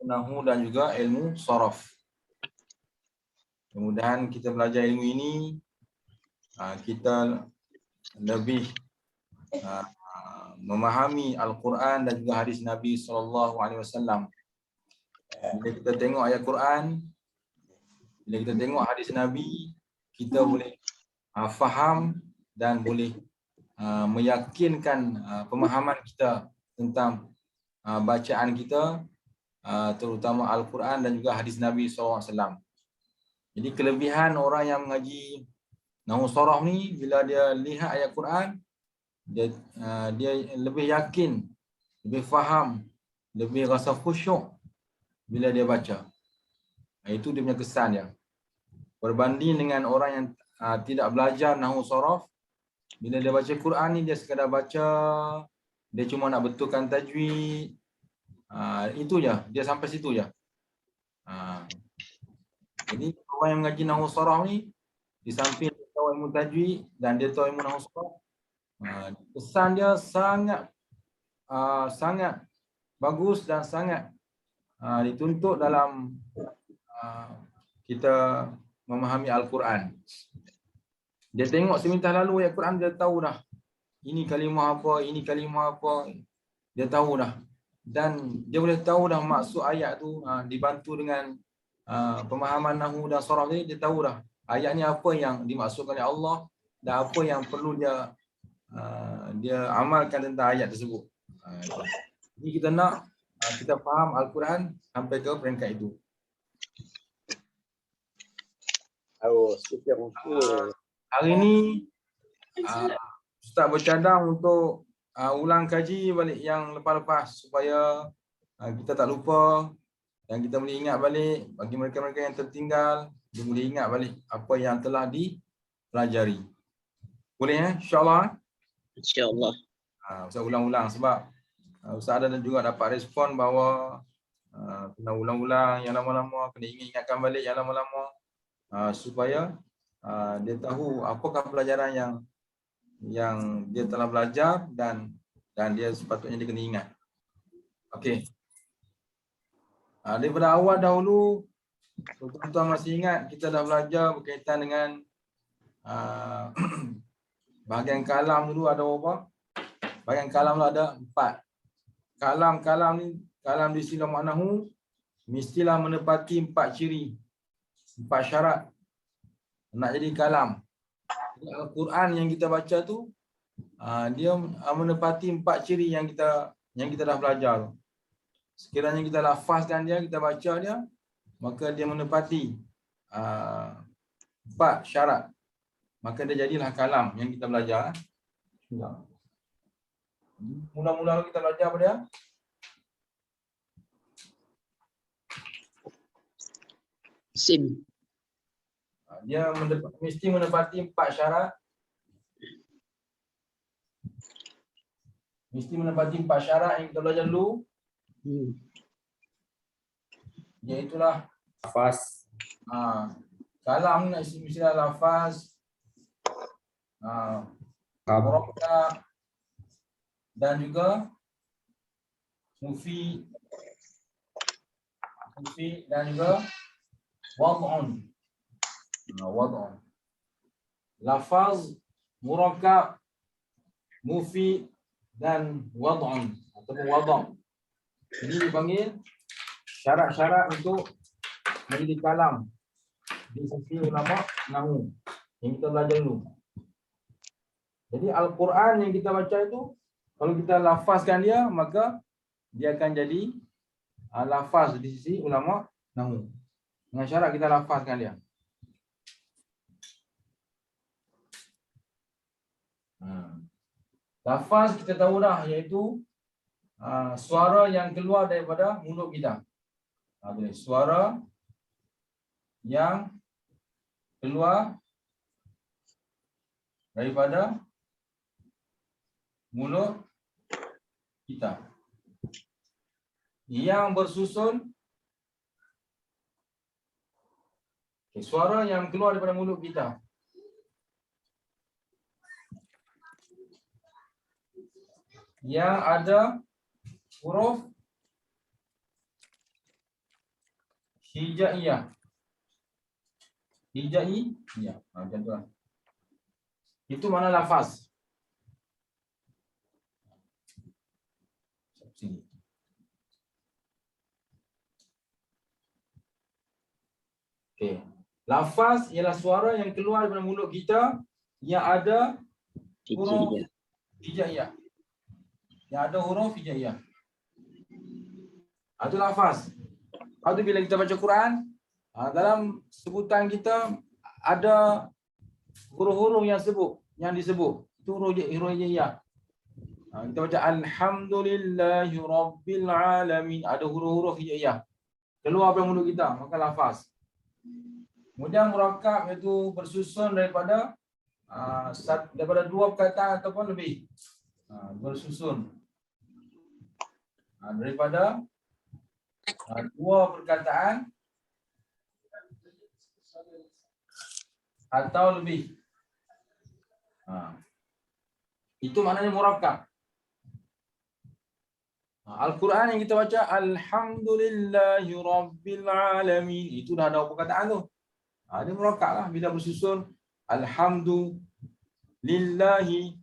Nahwu dan juga ilmu sharaf. Mudah-mudahan kita belajar ilmu ini, kita lebih memahami Al-Quran dan juga hadis Nabi SAW. Bila kita tengok ayat Quran, bila kita tengok hadis Nabi, kita boleh faham dan boleh meyakinkan pemahaman kita tentang bacaan kita, terutama Al-Quran dan juga hadis Nabi SAW. Jadi kelebihan orang yang mengaji Nahwu Sharaf ni, bila dia lihat ayat Quran, dia lebih yakin, lebih faham, lebih rasa khusyuk bila dia baca. Itu dia punya kesan dia. Berbanding dengan orang yang tidak belajar Nahwu Sharaf, bila dia baca Quran ni, dia sekadar baca, dia cuma nak betulkan tajwid, itu je, dia sampai situ je. Jadi orang yang mengaji Nahwu Sharaf ni, di samping dia tahu ilmu tajwid dan dia tahu ilmu Nahwu Sharaf, kesan dia sangat bagus dan sangat dituntut dalam kita memahami Al-Quran. Dia tengok seminta lalu ayat Quran, dia tahu dah ini kalimah apa, ini kalimah apa, dia tahu dah. Dan dia boleh tahu dah maksud ayat tu, dibantu dengan pemahaman Nahwu dan Sharaf ni, dia tahu dah ayat ni apa yang dimaksudkan oleh Allah dan apa yang perlu dia amalkan tentang ayat tersebut. Jadi kita nak kita faham Al-Quran sampai ke peringkat itu. Hari ini Ustaz bercadang untuk ulang kaji balik yang lepas-lepas supaya kita tak lupa dan kita boleh ingat balik. Bagi mereka-mereka yang tertinggal, dia boleh ingat balik apa yang telah dipelajari. Boleh InsyaAllah? InsyaAllah. Ustaz ulang-ulang sebab Ustaz ada juga dapat respon bahawa kena ulang-ulang yang lama-lama, kena ingatkan balik yang lama-lama, supaya dia tahu apakah pelajaran yang dia telah belajar dan dia sepatutnya dia kena ingat. Okey. Daripada awal dahulu, tuan-tuan masih ingat kita dah belajar berkaitan dengan bahagian kalam dulu ada berapa? Bahagian kalam dulu ada 4. Kalam ni, kalam di sila maknahu mestilah menepati 4 ciri, 4 syarat nak jadi kalam. Jadi Al-Quran yang kita baca tu, dia menepati 4 ciri yang kita dah belajar. Sekiranya kita lafazkan dia, kita baca dia, maka dia menepati 4 syarat. Maka dia jadilah kalam yang kita belajar. Mula-mula kita belajar apa dia? Sim. Dia mesti menepati 4 syarat. Mesti menepati 4 syarat yang kita belajar dulu. Iaitulah lafaz. Kalam ni mestilah lafaz, murakkab dan juga mufid dan juga wad'un. Wad'un. Lafaz, murakkab, mufid dan wad'un ataupun wad'. Ini dipanggil syarat-syarat untuk menjadi kalam di sisi ulama Nahwu yang kita belajar dulu. Jadi Al-Quran yang kita baca itu, kalau kita lafazkan dia, maka dia akan jadi lafaz di sisi ulama Nahwu. Dengan syarat kita lafazkan dia. Lafaz kita tahu dah, iaitu suara yang keluar daripada mulut kita. Suara yang keluar daripada mulut kita yang bersusun, suara yang keluar daripada mulut kita yang ada huruf Hijaiyah. Hijaiyah. Macam tu lah. Itu mana lafaz. Sini. Okey. Lafaz ialah suara yang keluar daripada mulut kita yang ada huruf Hijaiyah. hijaiyah. Yang ada huruf hijaiyah. Itu lafaz. Lepas tu bila kita baca Quran, dalam sebutan kita ada huruf-huruf yang disebut. Itu huruf hijaiyah. Kita baca alhamdulillahi rabbil alamin, ada huruf-huruf hijaiyah keluar dari mulut kita, maka lafaz. Kemudian murakkab iaitu bersusun daripada dua perkataan ataupun lebih. Bersusun daripada dua perkataan atau lebih. Itu maknanya murakkab. Al-Quran yang kita baca alhamdulillahi rabbil alamin, itu dah ada perkataan tu. Dia murakkab lah bila bersusun alhamdulillahi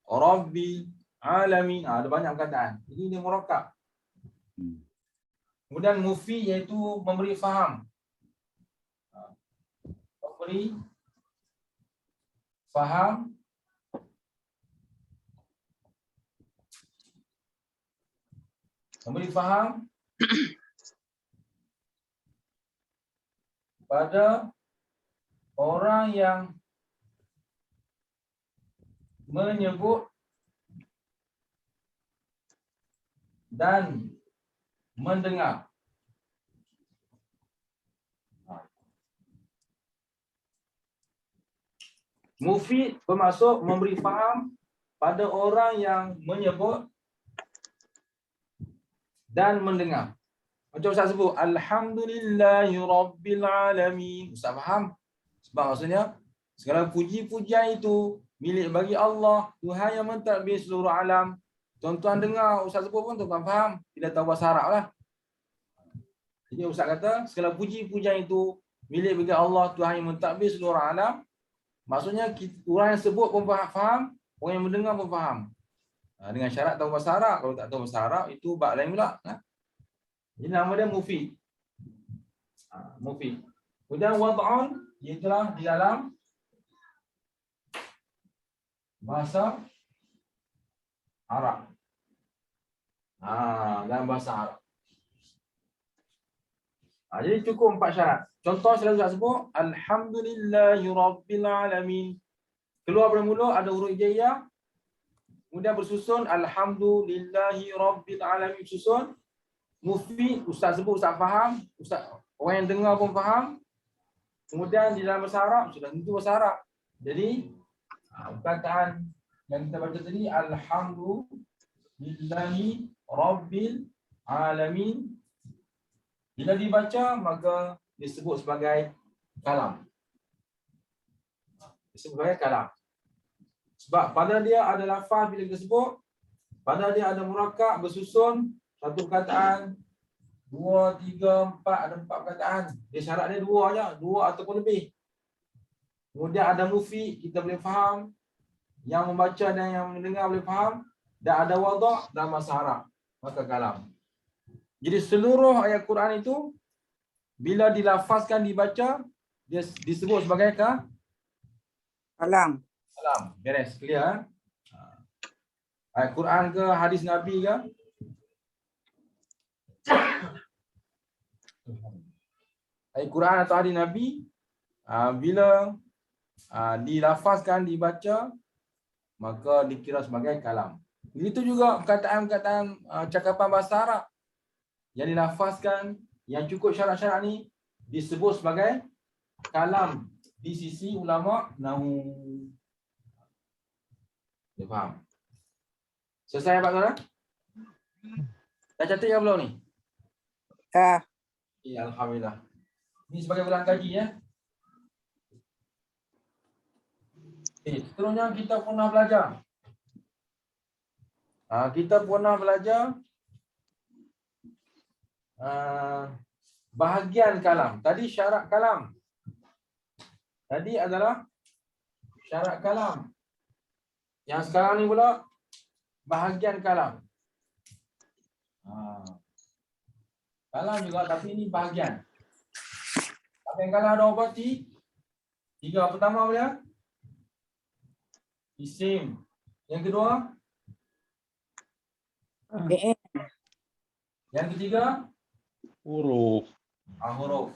rabbil alamin. Ada banyak perkataan. Jadi dia murakkab. Kemudian mufi iaitu memberi faham. Memberi faham pada orang yang menyebut dan mendengar. Mufid bermaksud memberi faham pada orang yang menyebut dan mendengar. Macam Ustaz sebut, alhamdulillahi rabbil alamin. Ustaz faham? Sebab maksudnya, segala puji-pujian itu milik bagi Allah, Tuhan yang mentadbir seluruh alam. Tuan-tuan dengar, Ustaz sebut pun tuan-tuan faham. Bila tahu bahasa Arab lah. Jadi Ustaz kata, segala puji-pujian itu milik bagi Allah, Tuhan yang mentadbir seluruh alam. Maksudnya, orang yang sebut pun faham, orang yang mendengar pun faham. Dengan syarat tahu bahasa Arab. Kalau tak tahu bahasa Arab, itu bab lain pula. Jadi nama dia mufid. Mufid. Kemudian wad'un, iaitulah di dalam bahasa Arab. Dalam bahasa Arab. Jadi cukup 4 syarat. Contoh selalu saya sebut, alhamdulillahi rabbil alamin. Keluar dari mulut ada huruf hijaiyah. Kemudian bersusun alhamdulillahi rabbil alamin, susun. Mufid, ustaz sebut, ustaz faham, ustaz, orang yang dengar pun faham. Kemudian di dalam bahasa Arab sudah tentu bahasa Arab. Jadi perkataan yang kita baca tadi alhamdulillahi rabbil alamin, bila dibaca maka disebut sebagai kalam. Disebut sebagai kalam. Sebab pada dia ada lafaz bila kita sebut, pada dia ada murakkab bersusun, satu perkataan, 2, 3, 4, ada 4 perkataan. Dia syarat dia 2 aja, 2 ataupun lebih. Kemudian ada mufid, kita boleh faham. Yang membaca dan yang mendengar boleh faham. Dan ada wadha' dalam bahasa Arab. Maka kalam. Jadi seluruh ayat Quran itu, bila dilafazkan, dibaca, dia disebut sebagai kalam. kalam. Beres, clear? Ayat Quran ke, hadis Nabi ke? Ayat Quran atau hadis Nabi, bila dilafazkan, dibaca, maka dikira sebagai kalam. Begitu juga perkataan-perkataan cakapan bahasa Arab yang dilafazkan, yang cukup syarat-syarat ni disebut sebagai kalam di sisi ulama nahwu. Dia faham? Selesai Pak Tuan? Dah catat ke belum ni? Dah. Alhamdulillah. Ini sebagai ulang kaji ya. Seterusnya kita pernah belajar. Kita pernah belajar bahagian kalam. Tadi syarat kalam. Tadi adalah syarat kalam. Yang sekarang ni pula bahagian kalam. Kalam juga tapi ini bahagian. Bahagian kalam ada apa? Tiga. Pertama apa dia? Isim. Yang kedua? fi'il. Yang ketiga? Huruf. Huruf.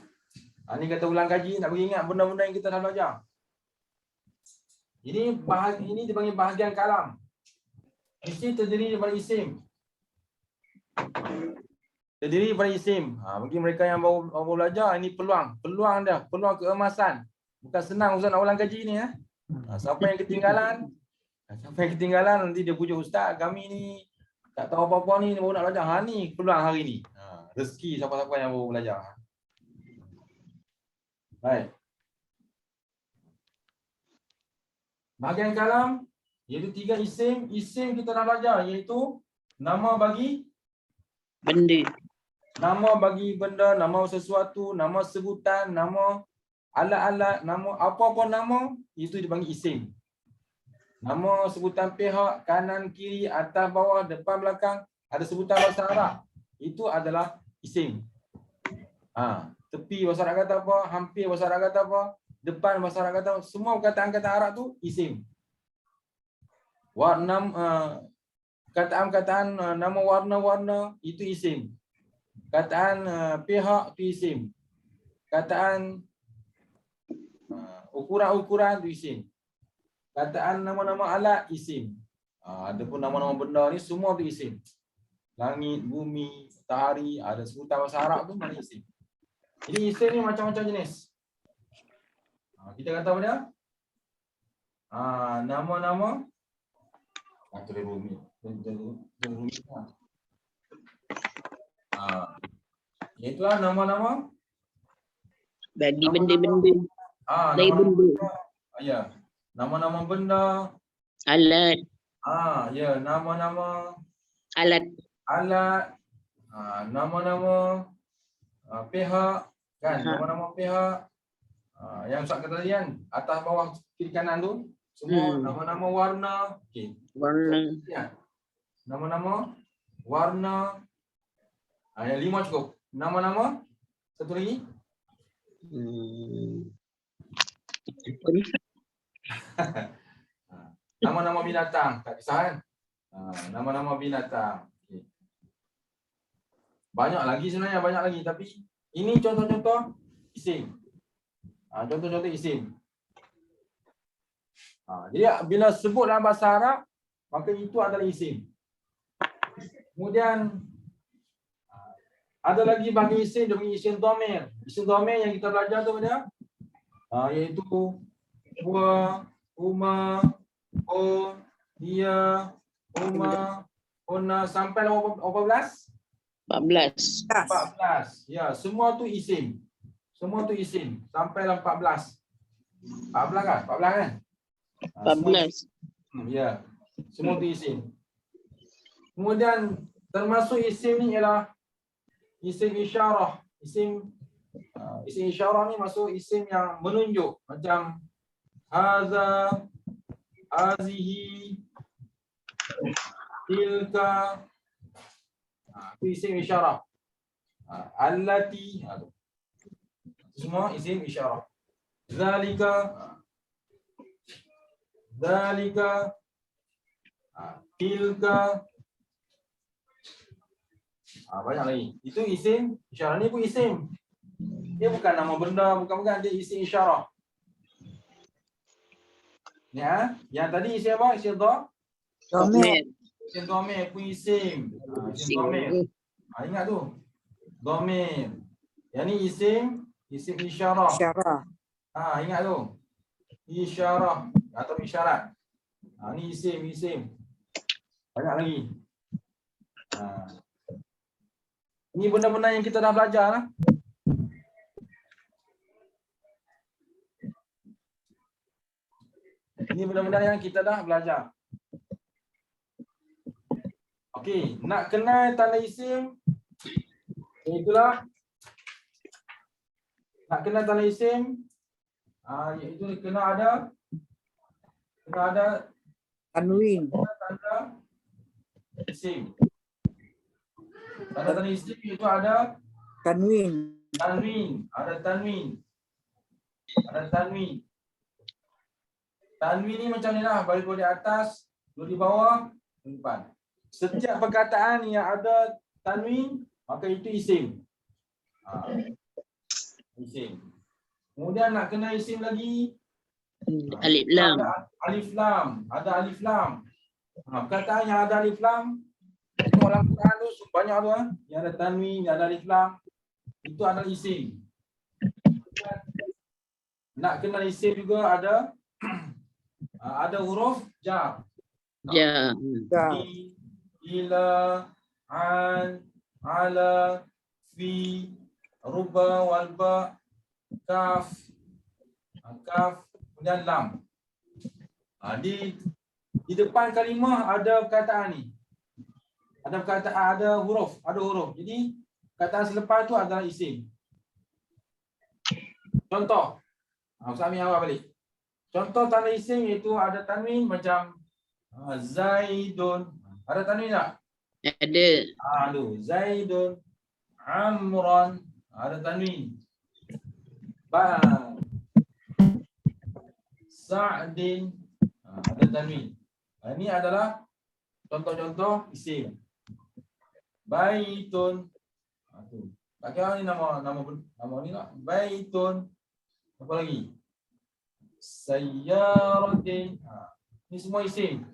Ini kata ulang kaji, nak bagi ingat benda-benda yang kita dah belajar. Ini dipanggil bahagian kalam. Mesti terdiri daripada isim. Terdiri daripada isim. Bagi mereka yang baru belajar, ini peluang. Peluang dia, peluang keemasan. Bukan senang Ustaz nak ulang kaji ni. Siapa yang ketinggalan, nanti dia pujuk Ustaz, kami ni tak tahu apa-apa ni, baru nak belajar. Ni peluang hari ni. Rezeki siapa-siapa yang baru belajar. Baik. Bahagian kalam, iaitu 3 isim. Isim kita dah belajar, iaitu nama bagi Benda. nama bagi benda, nama sesuatu, nama sebutan, nama alat-alat, nama apa-apa nama, itu dipanggil isim. Nama sebutan pihak, kanan, kiri, atas, bawah, depan, belakang, ada sebutan bahasa Arab. Itu adalah isim. Tepi bahasa Arab kata apa, hampir bahasa Arab kata apa, depan bahasa Arab kata apa, semua kataan-kataan Arab tu isim. Warna, kataan-kataan nama warna-warna itu isim. Kataan pihak itu isim. Kataan ukuran-ukuran itu isim. Kataan nama-nama alat isim. Adapun nama-nama benda ni semua itu isim. Langit, bumi, matahari, ada sebutan bahasa Arab tu mana isim. Jadi isim ni macam-macam jenis. Kita kata apa dia? Nama-nama itulah nama-nama Bagi benda-benda. Dari nama-nama benda. benda. Ya. Nama-nama benda. Alat. Ya, nama-nama Alat. alat. Nama-nama pihak kan, nama-nama pihak. Yang Ustaz kata tadi kan, atas bawah kiri kanan tu semua nama-nama warna. Okey. Warna. Nama-nama warna. Yang 5 cukup. Nama-nama satu lagi. Apa ni? Nama-nama binatang, tak kisah kan? Nama-nama binatang. Okay. Banyak lagi sebenarnya, banyak lagi, tapi ini contoh-contoh isim. Contoh-contoh isim. Jadi bila sebut dalam bahasa Arab, maka itu adalah isim. Kemudian ada lagi bagi isim, dia panggil isim dhamir. Isim dhamir yang kita belajar tu dia iaitu huwa, huma, dia, huma, ona sampai 14? 14. 14. Ya, semua tu isim. Semua tu isim sampai 14. 14 kan? 14 kan? 14. Ya. Semua tu isim. Kemudian termasuk isim ni ialah isim isyarah. Isim isyarah ni masuk isim yang menunjuk, macam haza, hazihi, tilka. Itu isim isyarah. Allati, semua isim isyarah. Zalika, tilka. Banyak lagi. Itu isim isyarah. Ni pun isim. Dia bukan nama benda, bukan dia isim isyarah. Ya, yang tadi isim apa? Isim Dhamir. isim dhamir pun isim. Isim dhamir. Ingat tu. Dhamir. Yang ni isim isyarah. Isyarah. Ingat tu. Isyarah atau isyarat. Ni isim. Banyak lagi. Ini benda-benda yang kita dah belajar lah. Ini benda-benda yang kita dah belajar. Okey, nak kenal tanda isim, itulah Nak kenal tanda isim, iaitu kena ada Tanwin. tanda isim. Tanda isim itu ada Tanwin. tanwin, ada tanwin. Ada tanwin. Tanwin ni macam ni lah, balik di atas, dua di bawah, depan. Setiap perkataan yang ada tanwin, maka itu isim. Isim. Kemudian nak kena isim lagi, Alif lam. ada alif lam, ada alif lam. Perkataan yang ada alif lam, tengok dalam Quran tu banyak tu yang ada tanwin, yang ada alif lam, itu adalah isim. Nak kena isim juga ada huruf jar. Ja. Ya. Ila, an, ala, fi, ruba, walba, kaf, kemudian lam. Di depan kalimah ada perkataan ni. Ada perkataan, ada huruf. Jadi perkataan selepas tu adalah isim. Contoh. Ustaz Amin awal balik. Contoh tanda isim iaitu ada tanwin macam Zaidun. Ada tanwin tak? Ada. Zaidun. Amran. Ada tanwin. Sa'din. Ada tanwin. Ini adalah contoh-contoh isim. Baitun. Tak kira ni nama ni tak. Baitun. Apa lagi? Sayyaratin. Ini semua isim.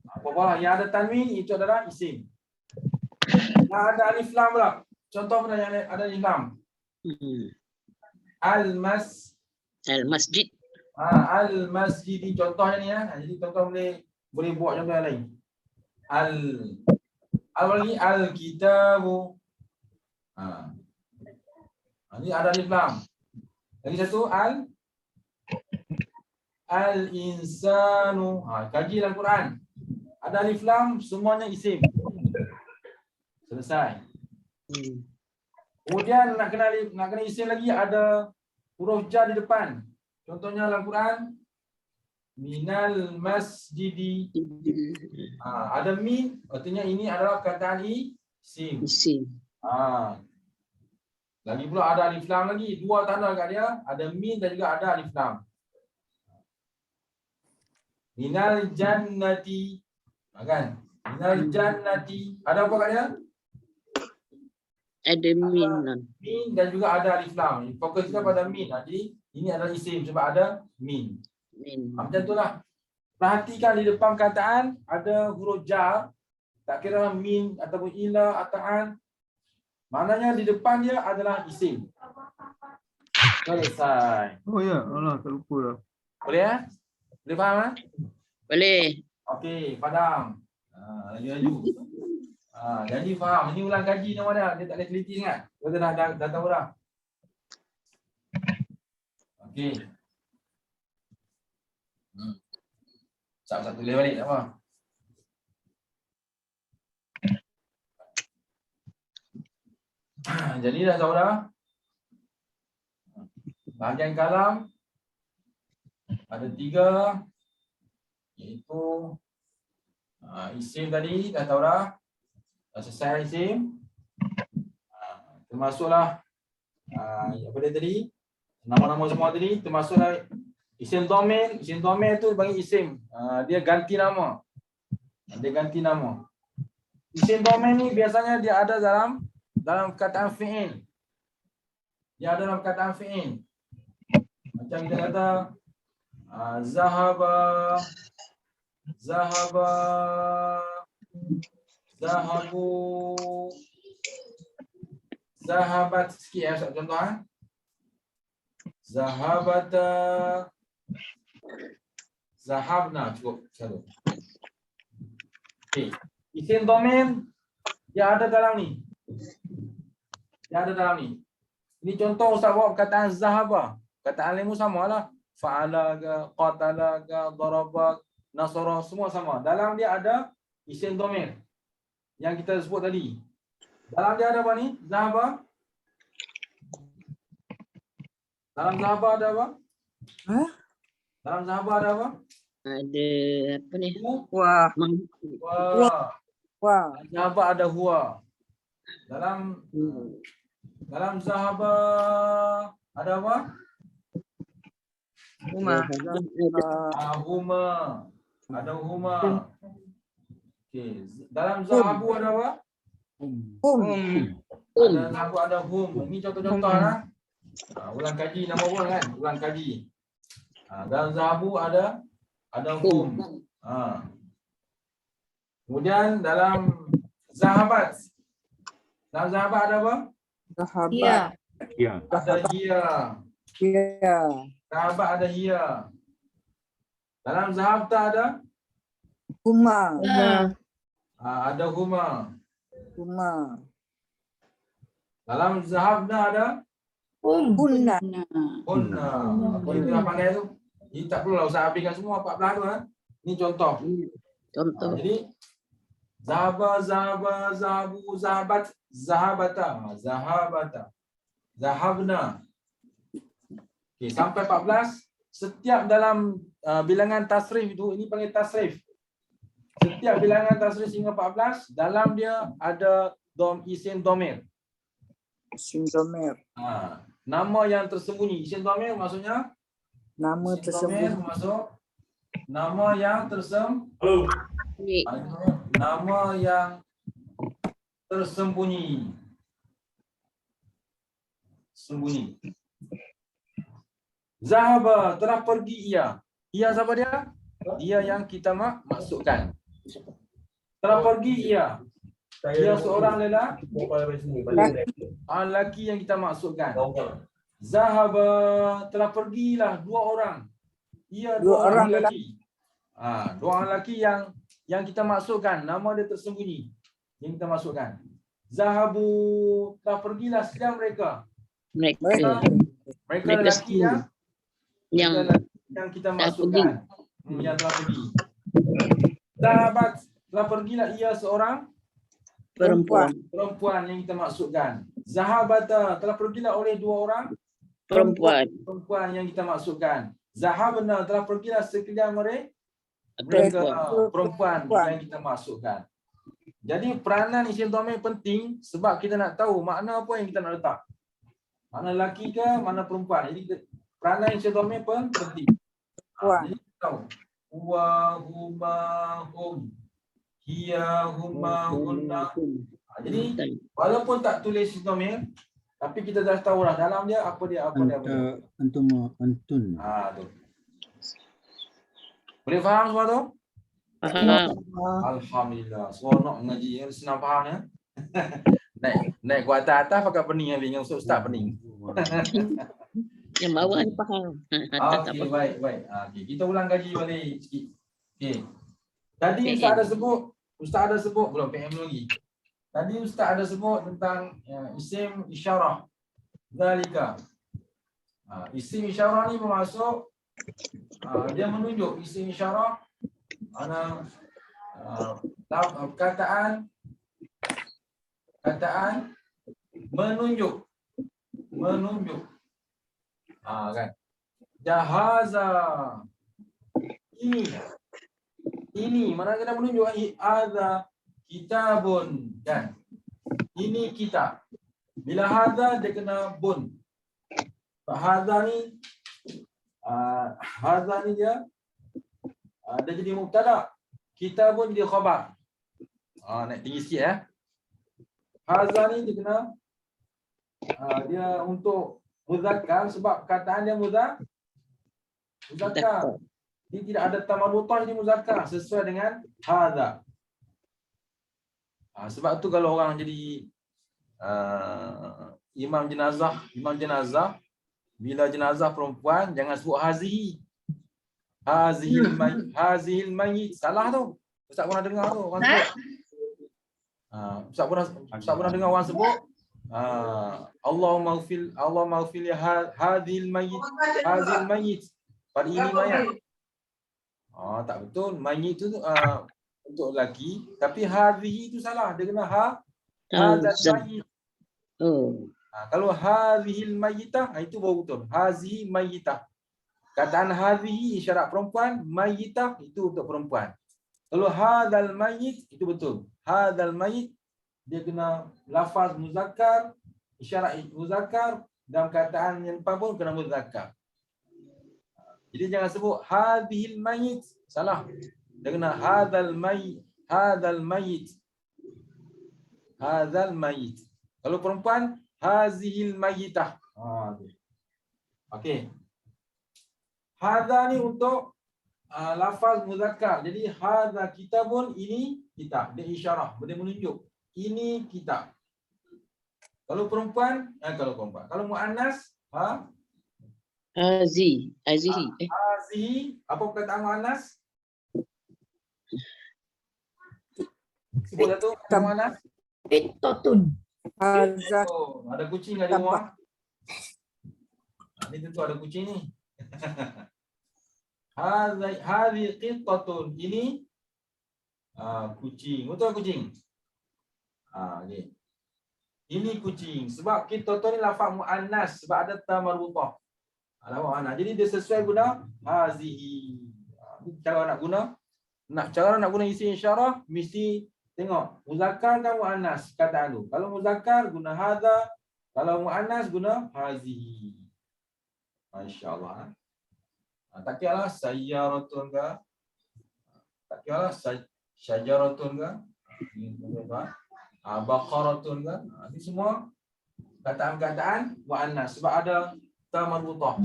Apa-apa yang ada tanwin itu adalah isim. Yang ada alif lam pula. Contoh mana yang ada alif lam? Al-masjid. Al-masjid ni contohnya ni ya. Jadi contoh boleh buat contoh yang lain. Al-kitabu. Ini ada alif lam. Lagi satu al-insanu. Kaji dalam Quran. Ada alif lam, semuanya isim. Selesai. Kemudian nak kena isim lagi ada huruf jar di depan. Contohnya dalam Quran minal masjidi. Ada min, artinya ini adalah perkataan isim. Isim. Lagi pula ada alif lam lagi, dua tanda kat dia, ada min dan juga ada alif lam. Minal jannati. Kan? Minal jannati. Ada apa kat dia? Ada min. Min dan juga ada alif lam. Fokus kita pada min. Jadi ini adalah isim sebab ada min. Macam itulah. Perhatikan di depan perkataan ada huruf jar. Tak kira min ataupun ila atau an. Maknanya di depan dia adalah isim. Selesai. Oh ya, Allah tak lupa dah. Boleh ya? Boleh faham ya? Boleh. Okey, padam. Laju. Jadi faham. Ini ulang kaji nama dia. Dia tak boleh teliti sangat. Kita dah tahu dah. Okey. Satu tulis balik tak apa. Jadi dah tahu dah. Bahagian kalam ada 3, iaitu isim tadi dah tahu dah. Dah selesai isim. Termasuklah apa dia tadi? Nama-nama semua tadi termasuklah isim dhamir. Isim dhamir tu bagi isim. Dia ganti nama. Isim dhamir ni biasanya dia ada dalam perkataan fi'il. Dia ada dalam perkataan fi'il. Macam kita kata zahaba, zahabu, zahabat. Sikit ya contoh. Zahabata, zahabna. Cukup satu. Okey. Isim dhamir dia ada dalam ni. Ini contoh Ustaz buat perkataan zahaba. Perkataan lain pun samalah. Fa'ala ke, qatala ke, daraba, nasara, semua sama. Dalam dia ada isim dhamir yang kita sebut tadi. Dalam dia ada apa ni? Zahaba. Dalam Zahabah ada apa? Hah? Dalam Zahabah ada apa? Ada apa ni? Wah. Wah. Wah. Zahabah ada huwa. Dalam Zahabah ada apa? Rumah. Huma. Ada huma. Okey. Dalam Zahabu ada apa? Ada Zahabu ada hum. Ini contoh-contoh lah. Ulang kaji nama orang kan? Ulang kaji. Dalam Zahabu ada hum. Kemudian dalam Zahabat. Dalam Zahabat ada apa? Sahabat. Ada hiya. Ya. Zahabat ada hiya. Dalam Zahabta ada? Huma. Ada huma. Huma. Dalam Zahabna ada? Hunna. Hunna. Itu dah pandai tu. Ini tak perlulah usah habiskan semua 14 tu. Ini contoh. Contoh. Jadi Zahaba, Zahaba, Zahabu, Zahabat, Zahabata, Zahabata, Zahabna. Okey, sampai 14. Setiap dalam bilangan tasrif itu, ini panggil tasrif. Setiap bilangan tasrif hingga 14, dalam dia ada isim domir. Isim domir. Nama yang tersembunyi. Isim domir maksudnya? Nama Isim tersebut. domir maksud nama yang tersembunyi. Nama yang tersembunyi. Sembunyi. Zahaba, telah pergi ia. Ia siapa dia? Ia yang kita masukkan. Telah pergi ia. Ia seorang lelaki. Lelaki yang kita masukkan. Zahaba, telah pergilah 2 orang. Ia 2 orang lelaki. 2 orang lelaki yang kita masukkan. Nama dia tersembunyi. Yang kita masukkan. Zahabu, telah pergilah sedang mereka. Mereka lelaki yang kita masukkan. Yang telah pergi. Zahabat, telah pergilah ia seorang perempuan yang kita masukkan. Zahabata, telah pergilah oleh 2 orang perempuan yang kita masukkan. Zahabna, telah pergilah sekalian mereka perempuan yang kita masukkan. Jadi peranan isim dhamir penting sebab kita nak tahu makna apa yang kita nak letak. Mana lelaki ke, mana perempuan. Jadi peranan isim dhamir pun penting. Jadi kita tahu. Huwa, huma, hum. Hiya, huma, hunna. Jadi walaupun tak tulis isim dhamir, tapi kita dah tahu lah dalam dia apa dia. Antum, antun. Tu. Boleh faham semua tu? Faham. Alhamdulillah. Seronok mengaji yang senang faham ya. naik ke atas pakai pening dengan ustaz pening. Yang bawah ni faham. Okey, baik. Okey, kita ulang kaji balik sikit. Okey. Tadi ustaz ada sebut belum PM lagi. Tadi ustaz ada sebut tentang isim isyarah. Zalika. Isim isyarah ni bermaksud dia menunjuk. Isim isyarah kataan menunjuk kan. Jahaza, ini mana kita menunjuk hadza kitabun kan, ini kitab. Bila hadza dia kena bun. Hadza ni dia jadi mubtada. Kitabun dia khabar. Naik tinggi sikit ya. Hadza ni dia kena dia untuk muzakkar sebab kataan dia muzakkar. Dia tidak ada tamarutah, jadi muzakkar sesuai dengan hadza. Sebab tu kalau orang jadi imam jenazah bila jenazah perempuan jangan sebut hazihi. Hazihil mayyit. Salah tu. Ustaz pernah dengar tu orang sebut. Ustaz pernah dengar orang sebut Allahumma ighfir li hadhil mayyit. Pada ini mayat. Tak betul. Mayyit tu untuk lelaki, tapi hadhihi tu salah. Dia kena hadzal mayyit. Kalau hadhil mayyitah, itu baru betul. Hazihi mayyitah. Kataan hadhihi isyarat perempuan, mayyitah itu untuk perempuan. Kalau hadzal mayyit itu betul. Hadzal mayyit dia kena lafaz muzakkar, isyarat muzakkar, dalam kataan yang depan pun kena muzakkar. Jadi jangan sebut hadhil mayyit, salah. Dia kena hadzal mayyit, hadzal mayyit. Hadzal mayyit. Kalau perempuan, hazihil mayyitah. Okey. Hadza ni untuk lafaz muzakkar. Jadi hadza kitabun, ini kitab. Dia isyarah, dia menunjuk. Ini kitab. Kalau perempuan, kalau muannas, Hazihi. hazihi, apa perkataan muannas? Sebut tu muannas. Qittatun. Hadza Oh, ada kucing kat di rumah. Ni tentu ada kucing ni. Hadhi qittatun, ini kucing. Betul kucing? Okay. Ini kucing. Sebab qittatun ni lafaz muannas, sebab ada ta marbutah. Lafaz muannas. Jadi dia sesuai guna hazihi. Cara nak guna isi isyarah mesti tengok muzakkar kan muannas kataan tu. Kalau muzakkar guna hadza, kalau muannas guna hazihi. Masya-Allah. Tak kira lah sayyaratun ke, tak kira lah syajaratun ke, baqaratun ke. Ini semua kataan-kataan muannas sebab ada ta marbutah.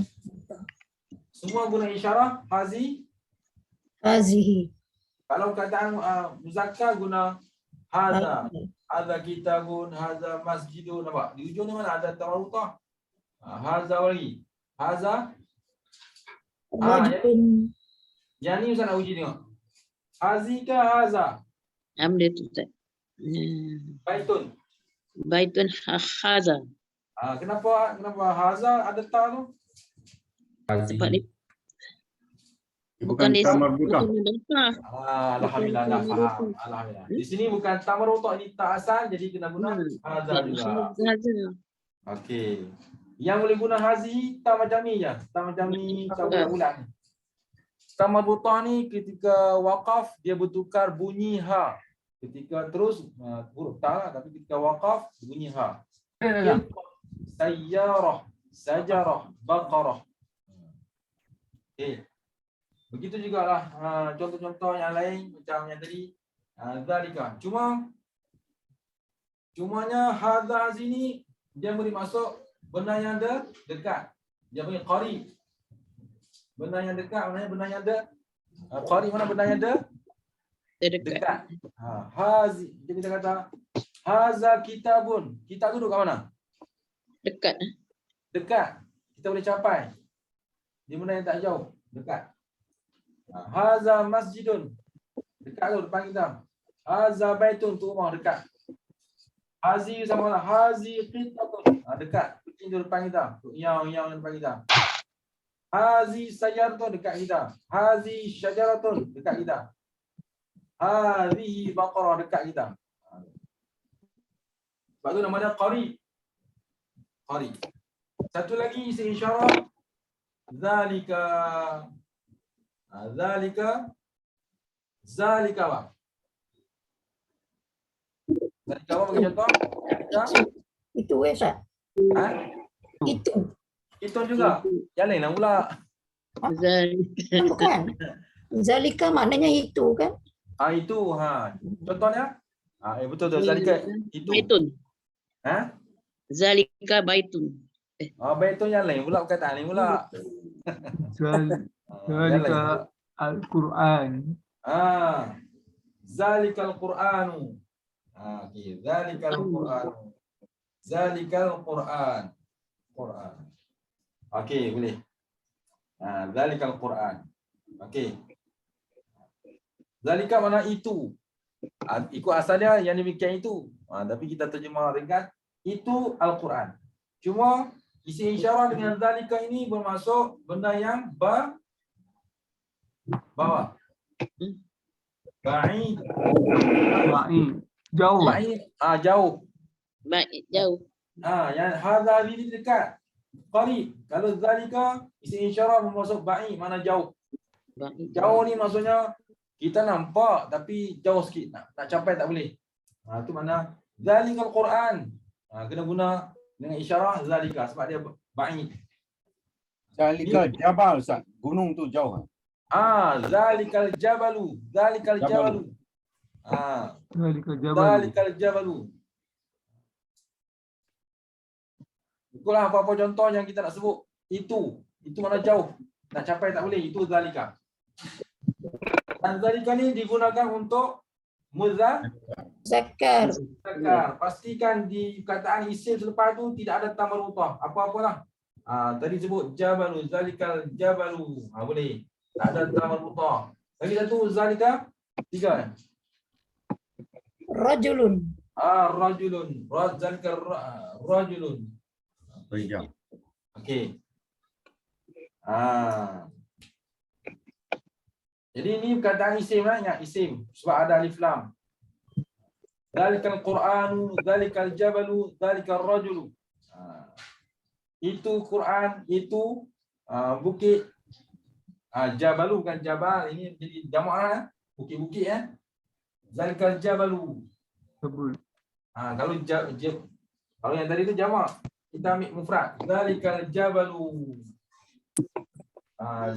Semua guna isyarah Hazihi. Kalau kataan muzakkar guna hadza, hadza kitabun, hadza masjidun, nampak? Di ujung ni mana ada ta marbutah? Hadza wali. Hadza Wajibun. yang ni Ustaz nak uji tengok. Hazika hadza. Ambil tu tak. Baitun. Baitun haza. Kenapa hadza ada ta tu? Sebab dia Bukan dia ta marbutah. Alhamdulillah dah faham. Alhamdulillah. Di sini bukan ta marbutah, ini ta asal, jadi kena guna hadza juga. Haza. Okey. Yang boleh guna hazi ta macam ni je. Ta macam ni, ta bulat-bulat ni. Ta marbutah ni ketika waqaf dia bertukar bunyi ha. Ketika terus huruf ta lah, tapi ketika waqaf bunyi ha. Sayyarah, sajarah, baqarah. Okey. Begitu jugalah contoh-contoh yang lain macam yang tadi zalika. Cumanya hadza sini dia boleh masuk benda yang ada dekat. Dia panggil qarib. Benda yang dekat maknanya benda yang ada qarib, mana benda yang ada dekat. Hazi, jadi kita kata haza kitabun. Kitab duduk kat mana? Dekat. Dekat. Kita boleh capai. Dia benda yang tak jauh, dekat. Haza masjidun. Dekat tu depan kita. Haza baitun, tu rumah dekat. Hazi sama lah. Hazi qittatun. Dekat. Kucing tu depan kita. Yang depan kita. Hazi sajaratun, dekat kita. Hazi syajaratun, dekat kita. Hazihi baqarah, dekat kita. Sebab tu namanya qarib. Qarib. Satu lagi isi isyarah. Zalika. Zalika apa? Zalika apa bagi contoh? Itu Ustaz. Itu. Itu juga. Yang lain lah pula. Bukan. Zalika maknanya itu kan? Itu. Contohnya? Betul tu. Zalika itu. Baitun. Zalika baitun. Baitun yang lain pula, perkataan lain pula. Zalika Al-Quran. Zalikal Quranu. Okey, zalikal Quranu. Zalikal Quran. Quran. Okey, boleh. Zalikal Quran. Okey. Zalika mana itu. Ikut asal dia yang demikian itu. Tapi kita terjemah ringkas, itu Al-Quran. Cuma isi isyarah dengan zalika ini bermaksud benda yang bawah. Ba'id. Jauh. Jauh. Baik, jauh. Yang hadza ini dekat. Qarib. Kalau zalika isim isyarah bermaksud ba'id, mana jauh. Jauh ni maksudnya kita nampak tapi jauh sikit, nak capai tak boleh. Itu mana zalikal Quran. Kena guna dengan isyarah zalika sebab dia ba'id. Zalika jabal Ustaz. Gunung tu jauh. Zalikal jabalu. Zalikal jabalu. Zalikal jabalu. Itulah apa-apa contoh yang kita nak sebut. Itu mana jauh. Nak capai tak boleh. Itu zalika. Dan zalika ni digunakan untuk Zakar. muzakkar. Pastikan di kataan isim selepas tu tidak ada tambah rutah. Apa-apalah. Tadi sebut jabalu, zalikal jabalu. Boleh. Tak ada tambah rutah. Lagi satu zalika 3. Rajulun. Rajulun. Zalikal rajulun. Rijal. Okey. Jadi ini perkataan isim lah, ingat isim sebab ada alif lam. Zalikal Qur'anu, zalikal jabalu, zalikal rajulu. Itu Quran, itu bukit. Jabalu bukan jabal, ini jadi jamak lah. Bukit-bukit ya. Zalikal jabalu. Kalau yang tadi itu jamak, kita ambil mufrad. Zalikal jabalu.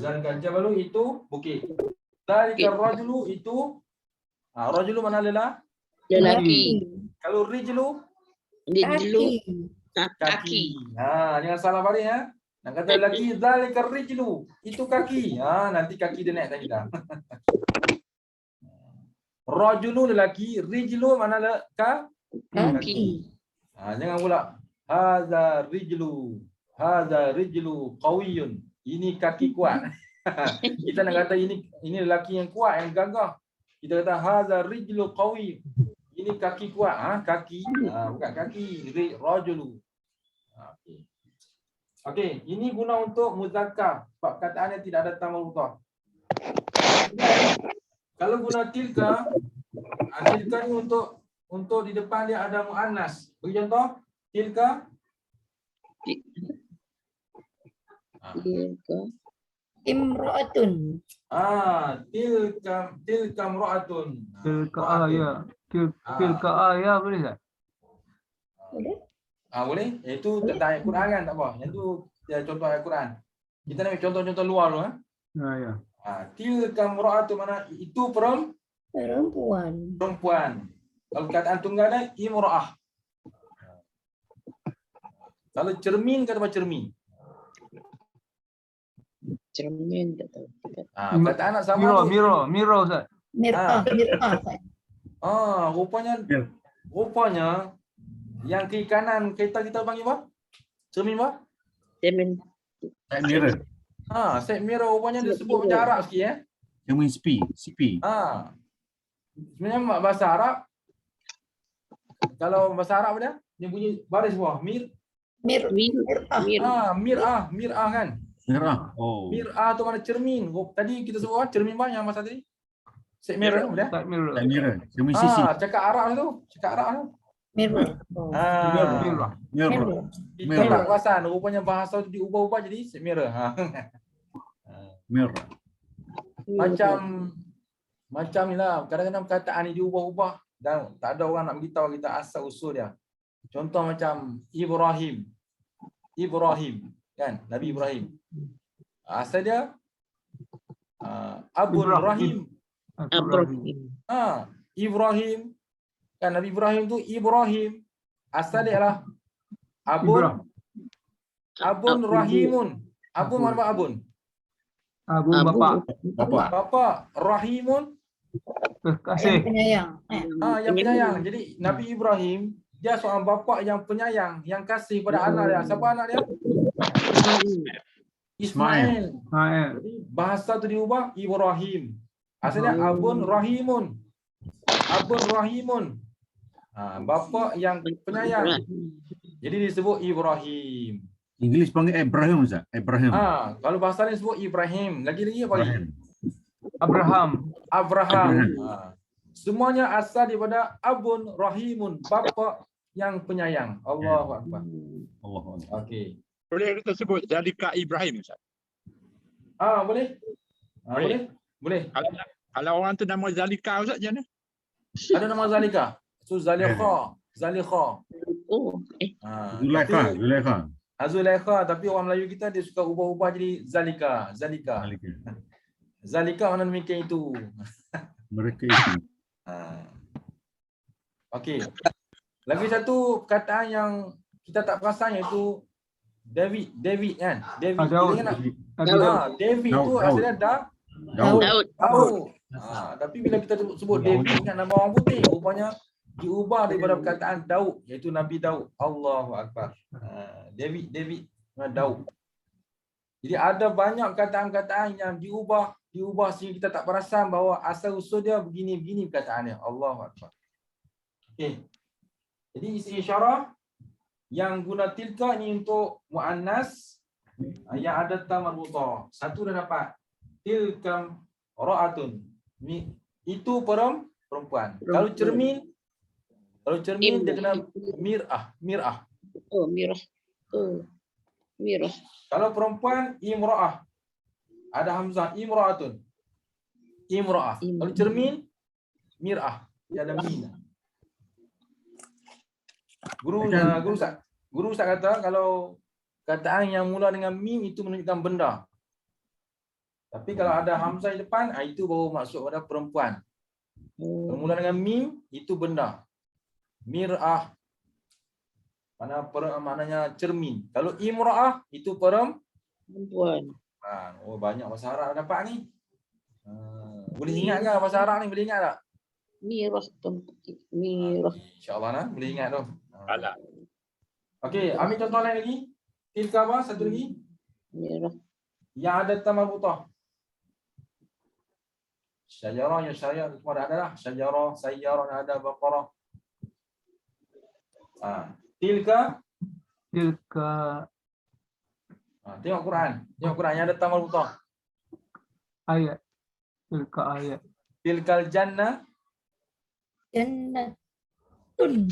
Zalikal jabalu itu bukit. Zalikal rajulu itu rajulu mana adalah Lelaki. kalau rijlu Rijlu. Kaki. Kaki. Jangan salah balik ya. Nak kata lelaki zalikal rijlu itu kaki. Nanti kaki dia naik tadi dah. Rajulu lelaki, rijlu mana Kaki. Jangan pula hadza rijlu qawiyun. Ini kaki kuat. Kita nak kata ini lelaki yang kuat, yang gagah. Kita kata hadza rijlu qawi. Ini kaki kuat. Kaki. Bukan kaki. Rajulu. Okey, ini guna untuk muzakkar. Sebab perkataannya tidak ada tambah rutah. Kalau guna tilka, tilka ni untuk di depan dia ada muannas. Bagi contoh, tilka. Imra'atun. Tilka imra'atun. Tilka ayat boleh tak? Boleh? Boleh. Itu tentang ayat Quran kan, tak apa. Yang tu contoh ayat Quran. Kita nak ambil contoh-contoh luar dulu. Ya. Tilka imra'atun mana itu Perempuan. perempuan. Kalau perkataan tunggal dia imra'ah. Kalau cermin kata apa cermin? Cermin tak tahu. Perkataan nak sama tu. Mirror Ustaz. Mir'ah. Rupanya yang kiri kanan kita panggil apa? Cermin apa? Cermin. Mirror. Set mirror rupanya dia sebut macam Arab sikit ya. Cermin CP. Sebenarnya bahasa Arab, kalau bahasa Arab dia bunyi baris bawah Mir'ah. mir'ah kan. Mirror. Oh. Mir'ah tu mana cermin. Tadi kita sebut apa? Cermin apa yang masa tadi? Set mirror tu dia. Mirror. Cermin CC. Cakap Arab tu. Mirror. Mirror. Kita tak perasan rupanya bahasa tu diubah-ubah jadi set mirror. Mirror. Macam ni lah. Kadang-kadang perkataan ni diubah-ubah dan tak ada orang nak beritahu kita asal usul dia. Contoh macam Ibrahim kan, Nabi Ibrahim. Asal dia Abun Rahim. Ibrahim kan, Nabi Ibrahim tu Ibrahim. Asal dia adalah Abun Rahimun. Abun mana Abun? Abun Bapa. Rahimun. Kasih. Penyayang. Yang penyayang. Jadi Nabi Ibrahim dia seorang bapa yang penyayang, yang kasih pada anak dia. Siapa anak dia? Ismail. Jadi bahasa tu diubah Ibrahim. Asalnya Abun Rahimun. Bapa yang penyayang. Jadi disebut Ibrahim. English panggil Abraham Ustaz. Abraham. Kalau bahasa ni sebut Ibrahim. Lagi-lagi apa lagi? Abraham. Semuanya asal daripada Abun Rahimun, bapa yang penyayang. Allahu akbar. Allah. Okey. Boleh kita sebut Zalika Ibrahim, Ustaz? Boleh? Boleh. Boleh. Kalau orang tu nama Zalika, Ustaz, macam mana? Ada nama Zalika. So Zalikha. Oh, Zulaikha, Zulaikha. Zulaikha, tapi orang Melayu kita dia suka ubah-ubah jadi Zalika. Zalika mana demikian itu. Mereka itu. Okey. Lagi satu perkataan yang kita tak perasan iaitu David kan? David. Daud. Kita ingat tak? Daud. David tu Daud. asalnya Daud. Daud. Tapi bila kita sebut David ingat nama orang putih, rupanya diubah daripada perkataan Daud iaitu Nabi Daud. Allahu akbar. David Daud. Jadi ada banyak perkataan-perkataan yang diubah sehingga kita tak perasan bahawa asal usul dia begini perkataannya. Allahu akbar. Okey. Jadi isim isyarah yang guna tilka ini untuk muannas yang ada ta marbutah. Satu dah dapat. Tilkam ra'atun. Itu perempuan. Kalau cermin dia kena mir'ah. Oh, mirah. Oh, mirah. Kalau perempuan imra'ah. Ada hamzah imra'atun. Imra'ah. Kalau cermin mir'ah. Dia ada min. Guru Ustaz kata kalau kataan yang mula dengan mim itu menunjukkan benda. Tapi kalau ada hamzah di depan, itu baru maksud pada perempuan. Kalau mula dengan mim itu benda. Mir'ah maknanya cermin. Kalau imra'ah itu Perempuan. Banyak bahasa Arab dapat ni. Boleh ingat ke bahasa Arab ni? Boleh ingat tak? Mirah. Mirah. InsyaAllah nah, boleh ingat tu. Alah. Okey, ambil contoh lain lagi. Tilka apa? Satu lagi. Mirah. Yang ada ta marbutah. Syajarah, ya syariah semua dah ada lah. Syajarah, sayyarah dah ada, baqarah. Tilka. Tengok Quran. Yang ada ta marbutah. Ayat. Tilka ayat. Tilkal jannah. Jannatun.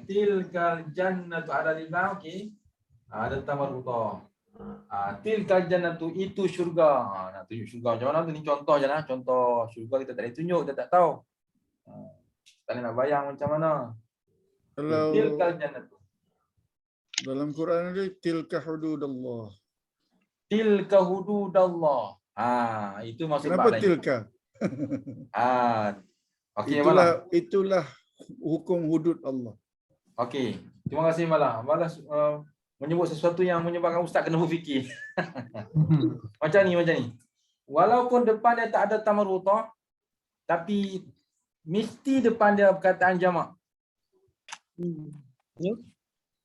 Tilkal jannah tu ada di belakang, okey. Ada ta marbutah. Tilkal jannah tu itu syurga. Nak tunjuk syurga macam mana tu, ni contoh je lah. Contoh syurga kita tak boleh tunjuk, kita tak tahu. Tak boleh nak bayang macam mana. Kalau Tilkal jannah tu. dalam Quran ada tilka hududallah. Tilka hududallah. Itu maksud Kenapa bab lain. tilka? Okey, Malah. Itulah hukum hudud Allah. Okey. Terima kasih Malah. Malah menyebut sesuatu yang menyebabkan ustaz kena berfikir. Macam ni. Walaupun depan dia tak ada ta marbutah, tapi mesti depan dia perkataan jamak.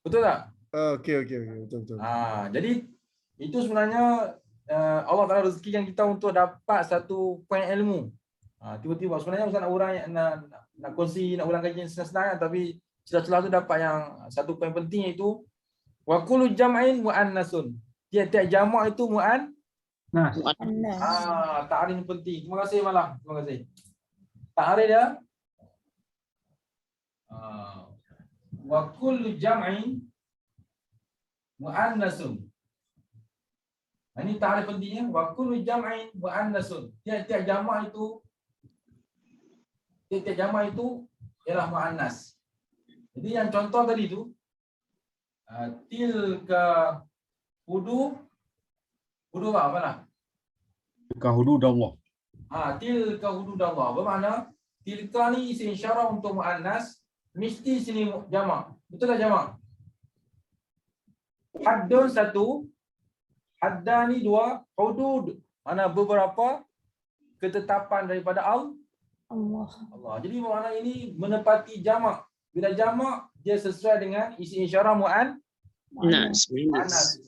Betul tak? Okey, betul. Jadi itu sebenarnya Allah Taala rezekikan kita untuk dapat satu poin ilmu. Tiba-tiba sebenarnya ustaz nak urang nak kongsi, nak ulang kajian senang-senang, tapi celah-celah tu dapat yang satu poin penting iaitu wa kullu jam'in muannasun. Tiap-tiap jamak itu Annas. ta'rif penting. Terima kasih Malah. Terima kasih. Ta'rif dia wa kullu jam'in muannasun. Ini ta'rif pentingnya. Wa kullu jam'in muannasun. Tiap-tiap jamak itu ialah muannas. Jadi yang contoh tadi tu tilka hudu apa lah? Tilka hududallah. Tilka hududallah. Bermakna tilka ni isim isyarah untuk muannas, mesti sini jamak. Betul tak jamak? Haddun satu, haddani dua, hudud mana beberapa ketetapan daripada Allah. Jadi bermakna ini menepati jamak. Bila jamak dia sesuai dengan isim isyarah muannas.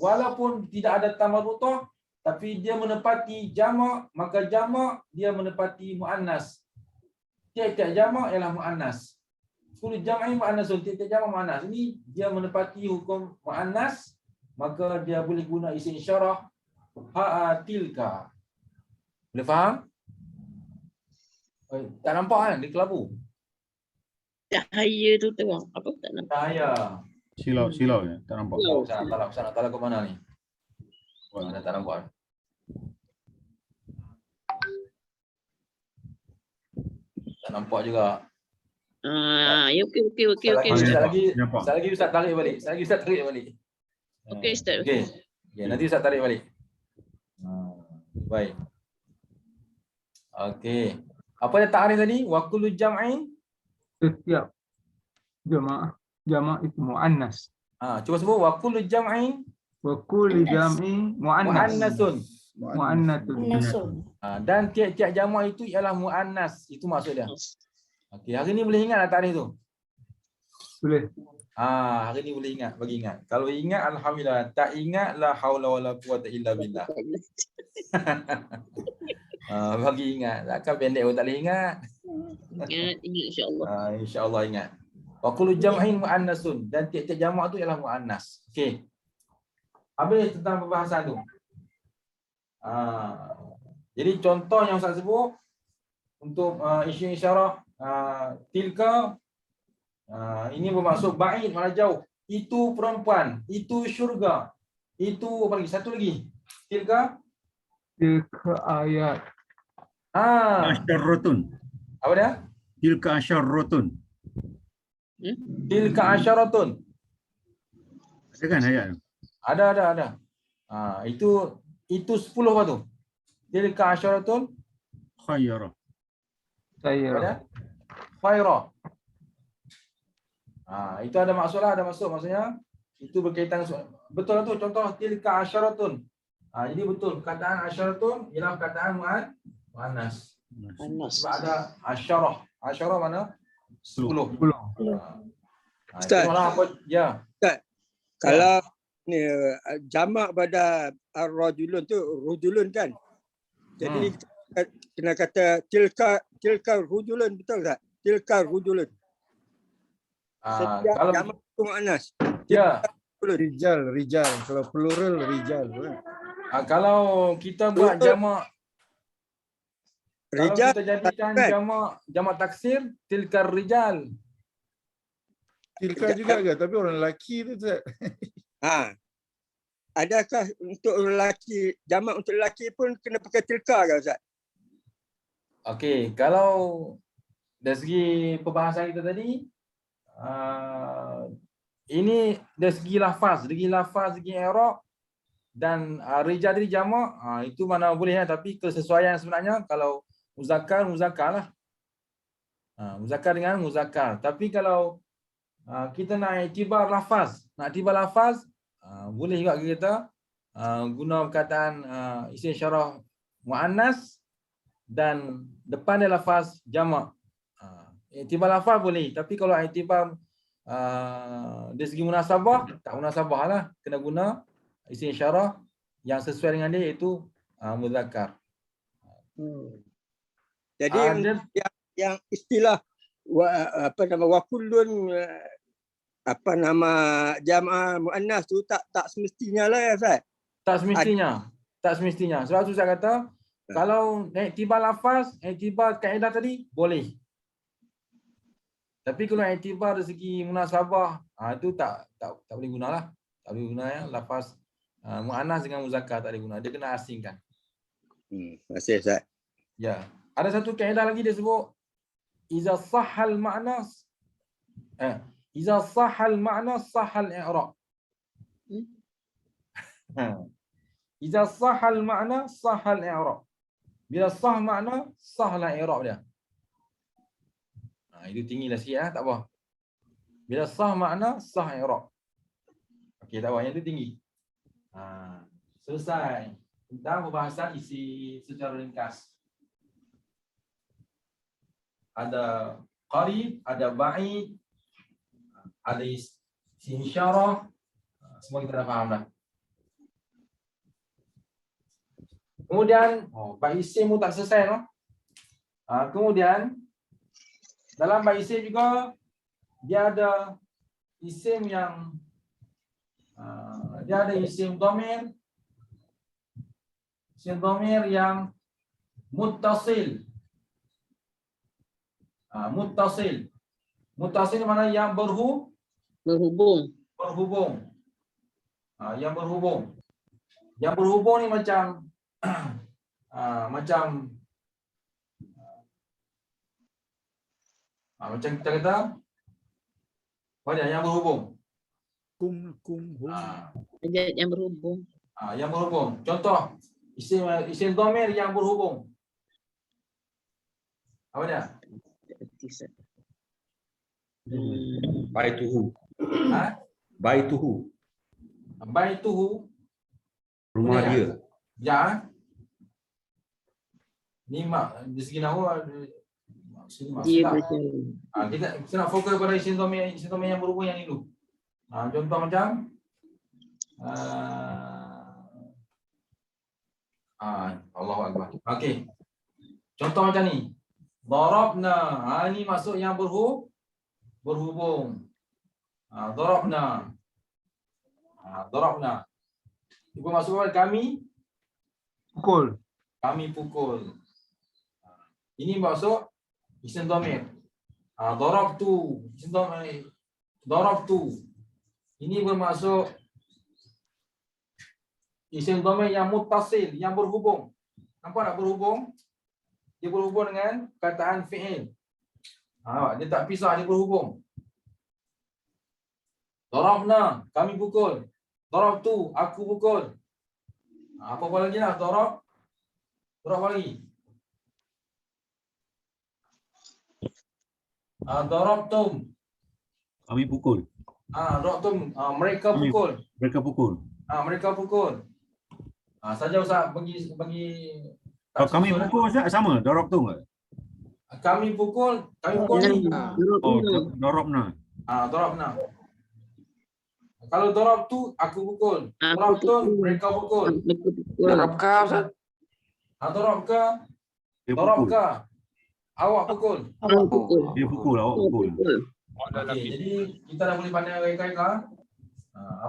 Walaupun tidak ada ta marbutah, tapi dia menepati jamak, maka jamak dia menepati muannas. Tiap-tiap jamak ialah muannas. Kullu jam'in muannasun, tiap-tiap jamak muannas. Ini dia menepati hukum muannas, maka dia boleh guna isim isyarah tilka. Boleh faham? Tak nampak kan? Dia kelabu. Cahaya tu terang. Apa tak nampak? Cahaya. Silau ya, tak nampak. Silau. Sana ke mana ni? Dah tak nampak. Tak nampak juga. Ya, okey. Sekali lagi, Nampak. sekali lagi Ustaz tarik balik. Okey, Ustaz. Okey. Nanti Ustaz tarik balik. Baik. Okey. Apa dia takrif tadi? Wa kullu jam'in. Setiap jamak itu muannas. Cuba sebut wa kullu jam'in Wa kulli jam'i muannas. muannasun. Muannatun. Dan tiap-tiap jamak itu ialah muannas. Itu maksud dia. Okey, hari ni boleh ingat tak takrif tu? Boleh. Hari ni boleh ingat, bagi ingat. Kalau ingat alhamdulillah, tak ingat la haula wala quwata illa billah. Bagi ingat, takkan pendek pun tak boleh ingat. Ingat insya-Allah. InsyaAllah ingat. Wa kullu jam'in muannasun, dan tiap-tiap jamak tu ialah muannas. Okey. Habis tentang perbahasan tu. Jadi contoh yang Ustaz sebut untuk isu isyarah tilka, ini bermaksud ba'id, mana jauh. Itu perempuan, itu syurga. Itu apa lagi? Satu lagi. Tilka Ayat. Asyarratun. Apa dia? Tilka asyarratun. Tilka asyaratun. Ada kan ayat tu? Ada. Itu 10 apa tu? Tilka asyaratun Khayyara. Saya. khaira. Itu ada maksud maksudnya itu berkaitan betul tu contoh tilka asyaratun. Jadi betul perkataan asyaratun ialah perkataan muannas. Sebab ada asyarah. Asyarah mana? 10. Ustaz. Apa? Ya. Kalau ni jamak pada ar-rajulun tu rujulun kan. Jadi kena kata tilka rujulun, betul tak? Tilka rujulun. Setiap Kalau jamak tu muannas. ya, Rijal. Kalau plural rijal. kalau kita buat jamak, kalau Rijal kita jadikan kan? jamak taksir, tilkar rijal. Tilka juga ke? Tapi orang lelaki tu Ustaz. Adakah untuk lelaki, jamak untuk lelaki pun kena pakai tilka ke Ustaz? Okey, kalau dari segi perbahasan kita tadi, ini dari segi lafaz, segi i'rab dan rijal tadi jamak, itu mana boleh tapi kesesuaian sebenarnya kalau muzakkar lah. Muzakkar dengan muzakkar. Tapi kalau kita nak iktibar lafaz, boleh juga kita guna perkataan isim syarah muannas dan depan dia lafaz jamak. Iktibar lafaz boleh, tapi kalau iktibar dari segi munasabah, tak munasabah lah, kena guna isim syarah yang sesuai dengan dia, iaitu muzakkar. Jadi yang istilah wa kullun jamak muannas tu tak semestinya lah ya Ustaz. Tak semestinya. Sebab tu saya kata kalau iktibar lafaz, iktibar kaedah tadi boleh. Tapi kalau iktibar dari segi munasabah, itu tak boleh gunalah. Tak boleh guna ya lafaz muannas dengan muzakkar, tak boleh guna. Dia kena asingkan. Terima kasih Ustaz. Ya. Ada satu kaedah lagi dia sebut iza sahhal ma'na sahhal i'rab. Iza sahhal ma'na sahhal i'rab. Bila sah makna, sahlah i'rab dia. Itu tinggilah sikit tak apa. Bila sah makna, sah i'rab. Okey, tak apa, yang itu tinggi. Selesai tentang pembahasan isi secara ringkas. Ada qarib, ada ba'id, ada isim isyarah. Semua kita dah faham dah. Kemudian, bab isim pun tak selesai. Kemudian, dalam bab isim juga, dia ada isim yang dia ada isim dhamir. Isim dhamir yang muttasil. Muttasil mana yang berhubung. Berhubung. Yang berhubung. Yang berhubung ni macam macam kita kata apa dia yang berhubung. Hum. Yang berhubung. Yang berhubung. Contoh isim dhamir yang berhubung. Apa dia? Baituhu. Baituhu. Rumah dia. Ya. Ni di segi nahwu Dia kita nak fokus pada isim dhamir yang berhubung yang ni dulu. Contoh macam Allahu Akbar. Okey. Contoh macam ni. Darabna. Ni masuk yang berhubung. Darabna. Darabna. Itu masuk kami Pukul. Kami pukul. Ini masuk isim dhamir. Darabtu. Isim dhamir. Darabtu. Ini bermasuk isim dhamir yang muttasil, yang berhubung. Nampak tak berhubung? Dia berhubung dengan perkataan fi'il. Dia tak pisah, dia berhubung. Darabna, kami pukul. Darabtu, aku pukul. Apa lagi lah? Darab apa lagi? Darabtum. Kami pukul. Darabtum, mereka pukul. Mereka pukul. Mereka pukul. Saja Ustaz bagi Kalau kami pukul Ustaz sama, darabtum ke? Kami pukul ni. Darabna. Darabna. Kalau darabtu aku pukul. Darabtum mereka pukul. Darabka Ustaz. Darabka. Dia pukul. Darabka. Awak pukul. Dia pukul, awak pukul. Okey, jadi kita dah boleh pandai kaedah.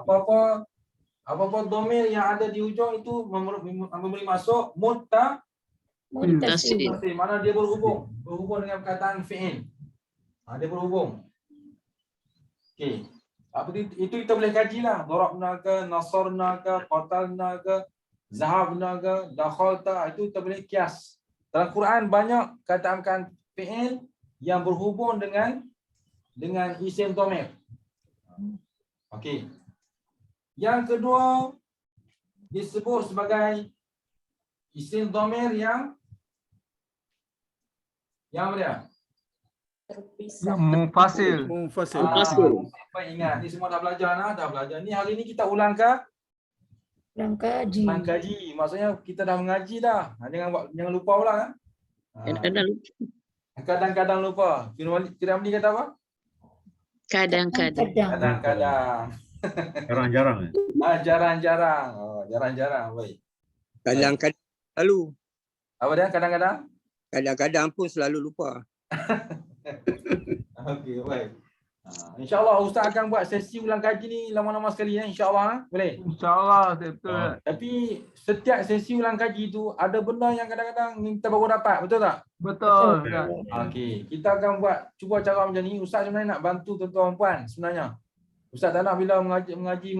Apa-apa dhamir yang ada di ujung itu memberi masuk Muttasil. mana dia berhubung dengan perkataan fi'il. Dia berhubung. Okey. Itu kita boleh kajilah. Darabna ke, nasarna ke, qatalna ke, zahabna ke, dakhalta, itu kita boleh kias. Dalam Quran banyak kataan fi'il yang berhubung dengan isim dhamir. Okey. Yang kedua disebut sebagai isim dhamir yang apa dia? Mufasil. Baik, ingat ni semua dah belajar Ni hari ni kita ulang kaji. Maksudnya kita dah mengaji dah. Jangan lupa pula kan. Kadang-kadang lupa. Firamli kata apa? Kadang-kadang. Jarang-jarang. Jarang-jarang. Jarang-jarang. Baik. Kadang-kadang selalu. Apa dia? Kadang-kadang? Kadang-kadang pun selalu lupa. Okey, baik. InsyaAllah Ustaz akan buat sesi ulang kaji ni lama-lama sekali InsyaAllah. Boleh? InsyaAllah, betul. Tapi setiap sesi ulang kaji tu ada benda yang kadang-kadang kita baru dapat. Betul tak? Betul. Okey, kita akan cuba cara macam ni. Ustaz sebenarnya nak bantu tuan-tuan puan sebenarnya. Ustaz tak nak bila mengaji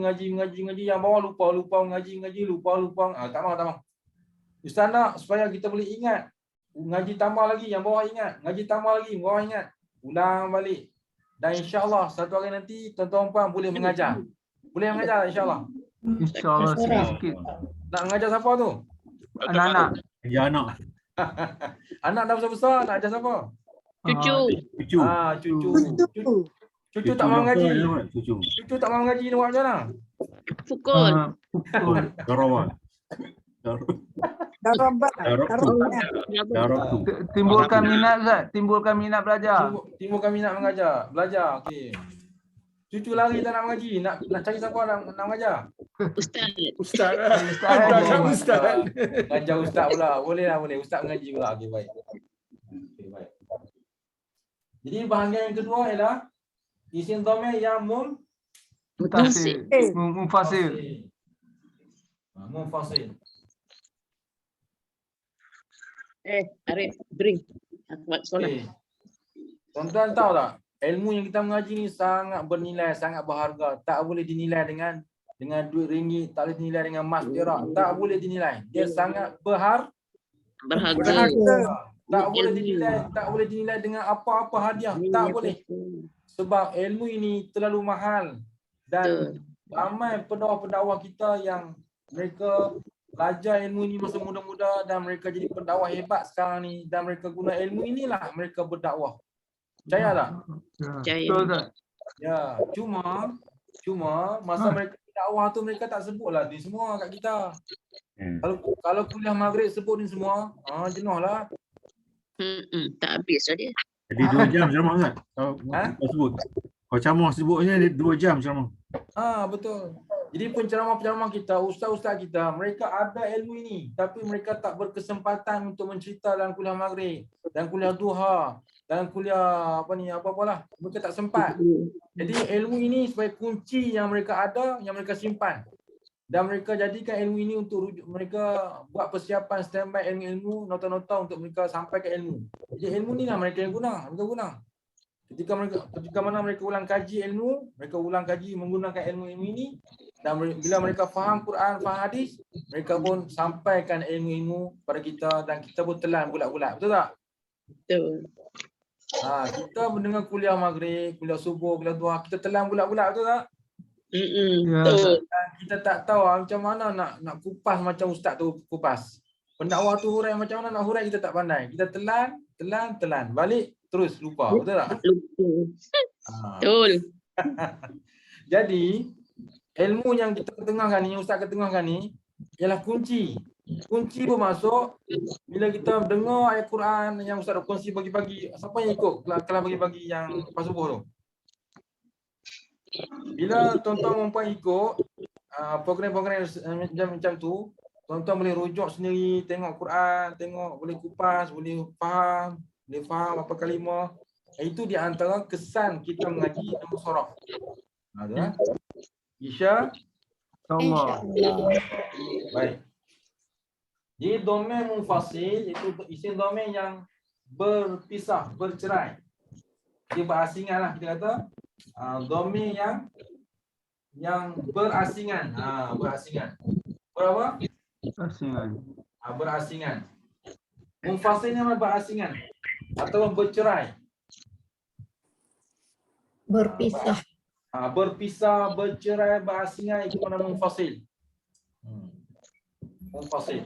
yang bawah lupa mengaji lupa. Tak mau. Ustaz nak supaya kita boleh ingat. Ngaji tambah lagi yang bawah ingat. Ngaji tambah lagi yang bawah ingat. Ulang balik. Dan insya-Allah satu hari nanti tuan-tuan puan boleh mengajar. Boleh mengajar insya-Allah. InsyaAllah sikit-sikit. Nak mengajar siapa tu? Anak-anak. Ya anak. Anak dah besar-besar nak ajar siapa? Cucu. Cucu tak mau mengaji. Cucu. Cucu tak mau mengaji ni buat macam mana? Pukul. Darawan. Timbulkan minat Ustaz. Timbulkan minat belajar. Timbulkan minat belajar. Okey. Cucu lari tak nak mengaji. Nak cari siapa nak mengajar? Ustaz. Ustaz. Mengajar ustaz pula. Boleh. Ustaz mengaji pula. Okey, baik. Baik. Jadi bahagian yang kedua ialah isim dhamir yang Mufasil. Mufasil. Arif, bring. Aku buat solat. Tuan-tuan tahu tak? ilmu yang kita mengaji ni sangat bernilai, sangat berharga. Tak boleh dinilai dengan duit ringgit, tak boleh dinilai dengan emas perak, tak boleh dinilai. Dia sangat Berharga. tak boleh dinilai dengan apa-apa hadiah, tak boleh. Sebab ilmu ini terlalu mahal dan ramai pendakwah-pendakwah kita yang mereka belajar ilmu ini masa muda-muda dan mereka jadi pendakwah hebat sekarang ni dan mereka guna ilmu inilah mereka berdakwah. Percaya tak? Percaya. Betul Ustaz. Ya, cuma masa mereka dakwah tu mereka tak sebutlah ni semua kat kita. Kalau kuliah maghrib sebut ni semua, jenuhlah. Tak habis dah dia. Jadi 2 jam ceramah Ustaz. Kau sebut. Kau ceramah sebutnya 2 jam ceramah. Betul. Jadi penceramah-penceramah kita, ustaz-ustaz kita, mereka ada ilmu ini tapi mereka tak berkesempatan untuk mencerita dalam kuliah maghrib, dan kuliah duha, dan kuliah apa-apalah. Mereka tak sempat. Jadi ilmu ini sebagai kunci yang mereka ada, yang mereka simpan. Dan mereka jadikan ilmu ini untuk rujuk, mereka buat persiapan standby ilmu, nota-nota untuk mereka sampaikan ilmu. Jadi ilmu ni lah mereka yang guna. Ketika mana mereka ulang kaji ilmu, mereka ulang kaji menggunakan ilmu-ilmu ini, dan bila mereka faham Quran, faham hadis, mereka pun sampaikan ilmu-ilmu pada kita dan kita pun telan bulat-bulat. Betul tak? Betul. Kita mendengar kuliah maghrib, kuliah subuh, kuliah duha, kita telan bulat-bulat, betul tak? Betul. Dan kita tak tahu macam mana nak kupas macam ustaz tu kupas. Pendakwah tu hurai macam mana nak hurai, kita tak pandai. Kita telan, balik terus lupa. Betul tak? Betul. Jadi ilmu yang kita ketengahkan ni, yang ustaz ketengahkan ni ialah kunci. Kunci bermasuk bila kita dengar ayat Quran yang ustaz kongsi pagi-pagi. Siapa yang ikut kelas pagi-pagi yang lepas subuh tu? Bila tuan-tuan perempuan ikut program-program macam tu, tuan-tuan boleh rujuk sendiri, tengok Quran, boleh kupas, boleh faham apa kalimah. Itu di antara kesan kita mengaji ilmu sharaf. Isya. InsyaAllah. Baik. Jadi domain munfasil itu isim domain yang berpisah, bercerai. Dia berasingan lah kita kata. Domain yang berasingan. Berasingan. Berapa? Berasingan. Munfasilnya berasingan atau bercerai. Berpisah. Berpisah, bercerai, berasingan itu mana munfasil. Munfasil.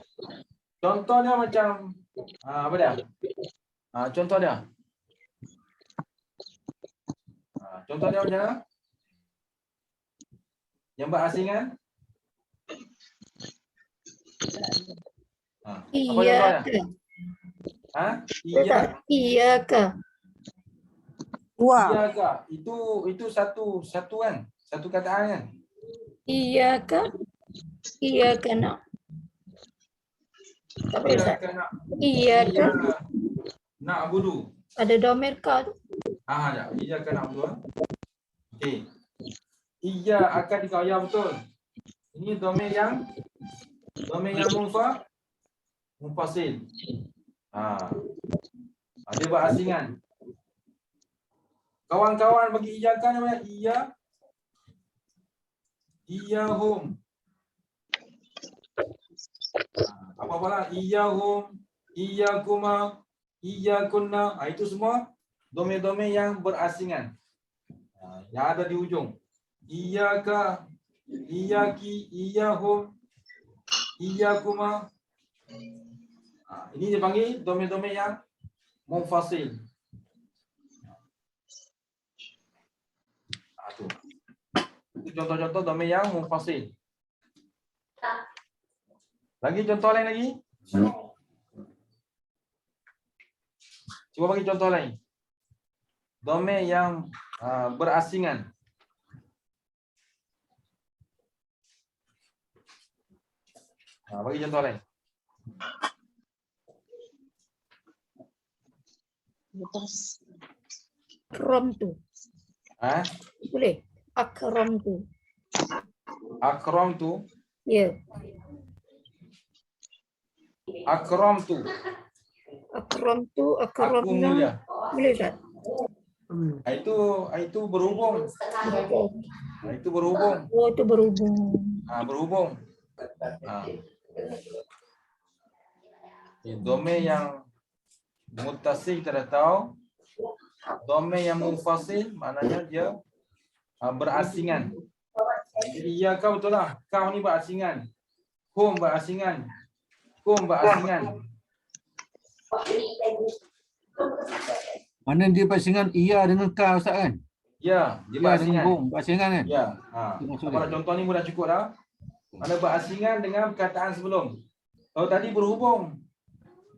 Contohnya macam apa dia? Contoh dia. Contoh dia macam mana? Yang berasingan? Iya ke? Iya ke? Iya ke? Itu satu kan? Satu kataan kan? Iya ke? Iya ke nak? Iya ke? Nak abudu. Ada domain ka tu? Iya ke nak abudu? Okey. Iya akan dikaya betul. Ini domain yang munfasil. Dia berasingan. Kawan-kawan bagi iyakan namanya iyahum. Apa-apalah iyahum, iyakuma, iyakunna. Itu semua domain-domain yang berasingan. Yang ada di ujung. Iyaka, iyaki, iyahum, iyakuma. Ini dipanggil domain-domain yang munfasil. Itu contoh-contoh domain yang munfasil. Lagi contoh lain lagi? Cuba bagi contoh lain. Domain yang berasingan. Bagi contoh lain. Akram tu. Boleh? Akram tu. Akram tu. Ya. Akram tu. Akram tu, Aku mulia. boleh tak? Itu berhubung. Itu berhubung. Oh, itu berhubung. Berhubung. Domain yang muttasil kita dah tahu. Domain yang munfasil maknanya dia berasingan. Jadi ya kau betul lah. Kau ni berasingan. Hum berasingan. Kum berasingan. Mana dia berasingan ia dengan ka Ustaz kan? Ya, dia Ia dengan berasingan. hum berasingan kan? Ya. Itu maksud Kalau dia. contoh ni mudah cukup dah. Mana berasingan dengan perkataan sebelum. Kalau tadi berhubung.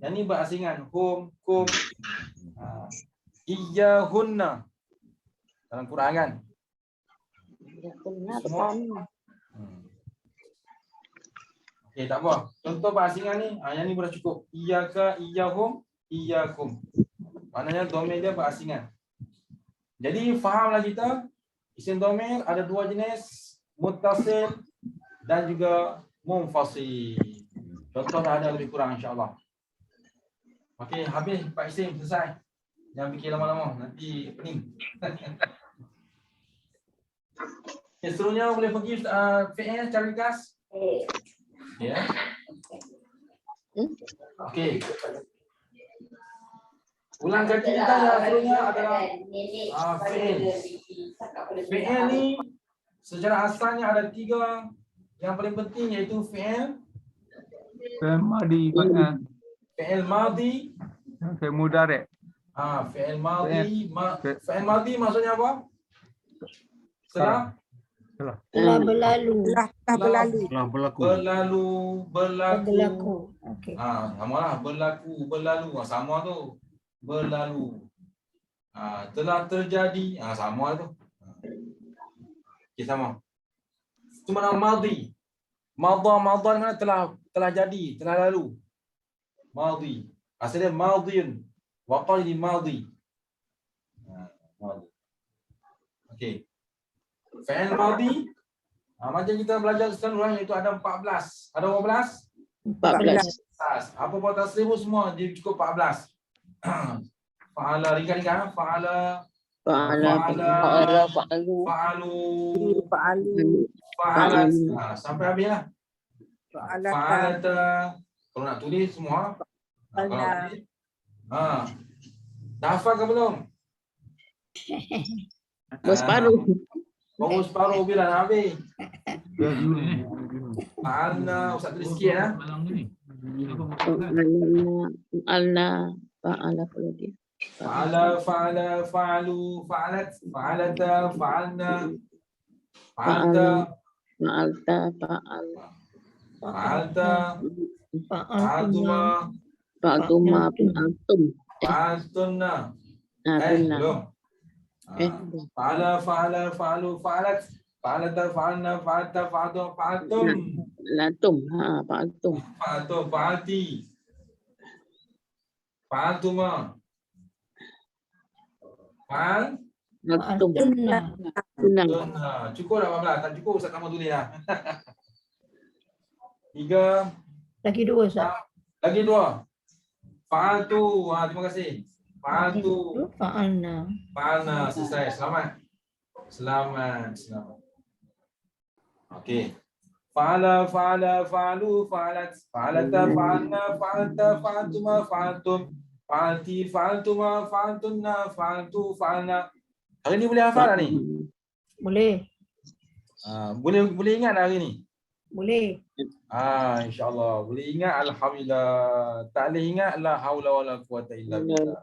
Yang ni berasingan. Hum, kum. Iyahunna. Dalam Quran kan? Semua. Okey, tak apa. Contoh berasingan ni, yang ni mudah cukup. Iyaka, iyahum, iyakum. Maknanya domain dia berasingan. Jadi fahamlah kita, isim domain ada dua jenis, muttasil dan juga munfasil. Contoh dah ada lebih kurang insya-Allah. Okey, habis Pak Isim, selesai. Jangan fikir lama-lama, nanti pening. Okay, seterusnya boleh pergi fi'il cari gas. Ya. Okey. Ulang kaji kita yang seterusnya adalah fi'il. Fi'il ni secara asalnya ada 3 yang paling penting iaitu fi'il Madi. fi'il madhi. Fi'il mudhari'. Fi'il madhi. Fi'il madhi maksudnya apa? Setelah Telah berlalu. Telah berlalu. Telah berlaku. Berlaku. Okey. Samalah berlalu. Sama tu. Berlalu. Telah terjadi. Sama tu. Okey, sama. Itu mana madhi. Madha ni mana telah jadi, telah lalu. Madhi. Asalnya madhiyun. Waqal di madhi. Madhi. Okey. Fi'il madhi macam kita belajar sekarang iaitu ada 14. Ada berapa belas? 14. Apa buat tasrif semua dia cukup 14. Fa'ala ringkan-ringkan. Fa'ala fa'alu fa'alat. Sampai habis lah. Fa'alata. Kalau nak tulis semua. Kalau tulis. Dah hafal ke belum? Separuh. Baru separuh bila nak habis. Fa'alna. Ustaz tulis sikit lah. Fa'ala pula dia. Fa'ala, fa'alu, fa'alat, fa'alata, fa'alna, fa'alta, fa'alta, fa'altuma, fa'altunna. Belum. Fa'ala, fa'alu, fa'alat, fa'alata, fa'alna, fa'alta, fa'altum. Fa'altum, fa'alti. Fa'altuma. Cukup dah 14. Tak cukup Ustaz kamu tulis lah. 3. Lagi 2 Ustaz. Lagi 2. Fa'altu. Terima kasih. Fa'altu. Fa'alna. Fa'alna. Selesai. Selamat. Okey. Fa'ala, fa'alu, fa'alat. Fa'alata, fa'alna, fa'alta, fa'altuma, fa'altum. Fa'alti, fa'altuma, fa'altunna, fa'altu, fa'alna. Hari ni boleh hafal tak ni? Boleh. Boleh ingat tak hari ni? Boleh. InsyaAllah. Boleh ingat, alhamdulillah. Tak boleh ingat, la haula wala quwata illa billah.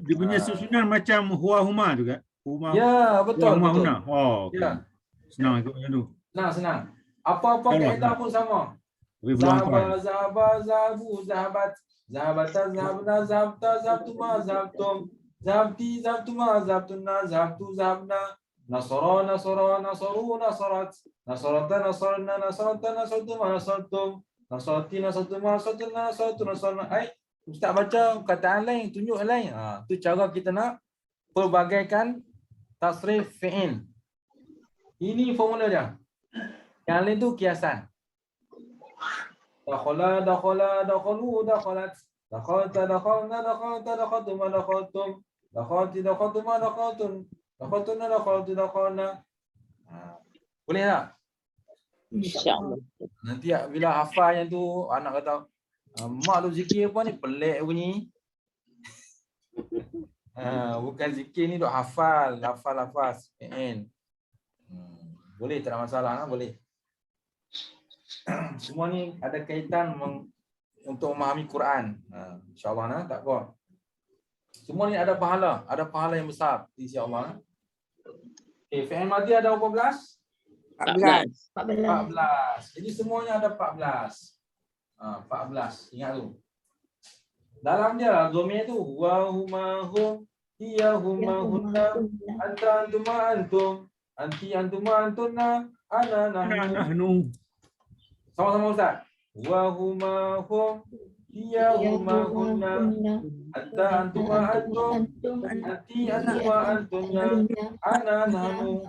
Dia punya susunan macam huwa huma juga. Huma. Ya, betul. Huma huna. Oh, okay. Ya. Senang ikut macam tu. Senang. Apa-apa kaedah pun sama. Zahaba, zahabu, zahabat. Zahabata, zahabna, zahabta, zahabtuma, zahabtum. Zahabti, zahabtuma, zahabtunna, zahabtu, zahabna. Nasara, nasaru, nasarat. Nasarata, nasarna, nasartuma, nasartum. Nasarti, nasartuma, nasartunna, nasarna. Ustaz baca kataan lain, tunjuk lain. Tu cara kita nak pelbagaikan tasrif fi'il. Ini formula dia. Yang lain tu kiasan. Dakhala, dakhalu, dakhalat. Dakhalta, dakhalna, dakhalta, dakhaltum, dakhaltum. Dakhalti, dakhaltuma, dakhaltun. Dakhaltuna, dakhaltu, dakhalna. Boleh tak? InsyaAllah. Nanti bila hafal yang tu, anak kata, mak tu zikir apa ni? Pelik bunyi. Bukan zikir ni duk hafal. Lafaz. Boleh, tak ada masalah. Boleh. Semua ni ada kaitan untuk memahami Quran. InsyaAllah tak apa. Semua ni ada pahala. Ada pahala yang besar. InsyaAllah. Okay, fi'il madhi ada berapa belas? 14. 14. Jadi semuanya ada 14. 14. Ingat tu. Dalam dia dhamir tu wa huma hum hiya huma hunna anta antuma antum anti antuma antunna ana nahnu. Nahnu. Sama-sama Ustaz. Wa huma hum hiya huma hunna anta antuma antum anti antuma antunna ana nahnu.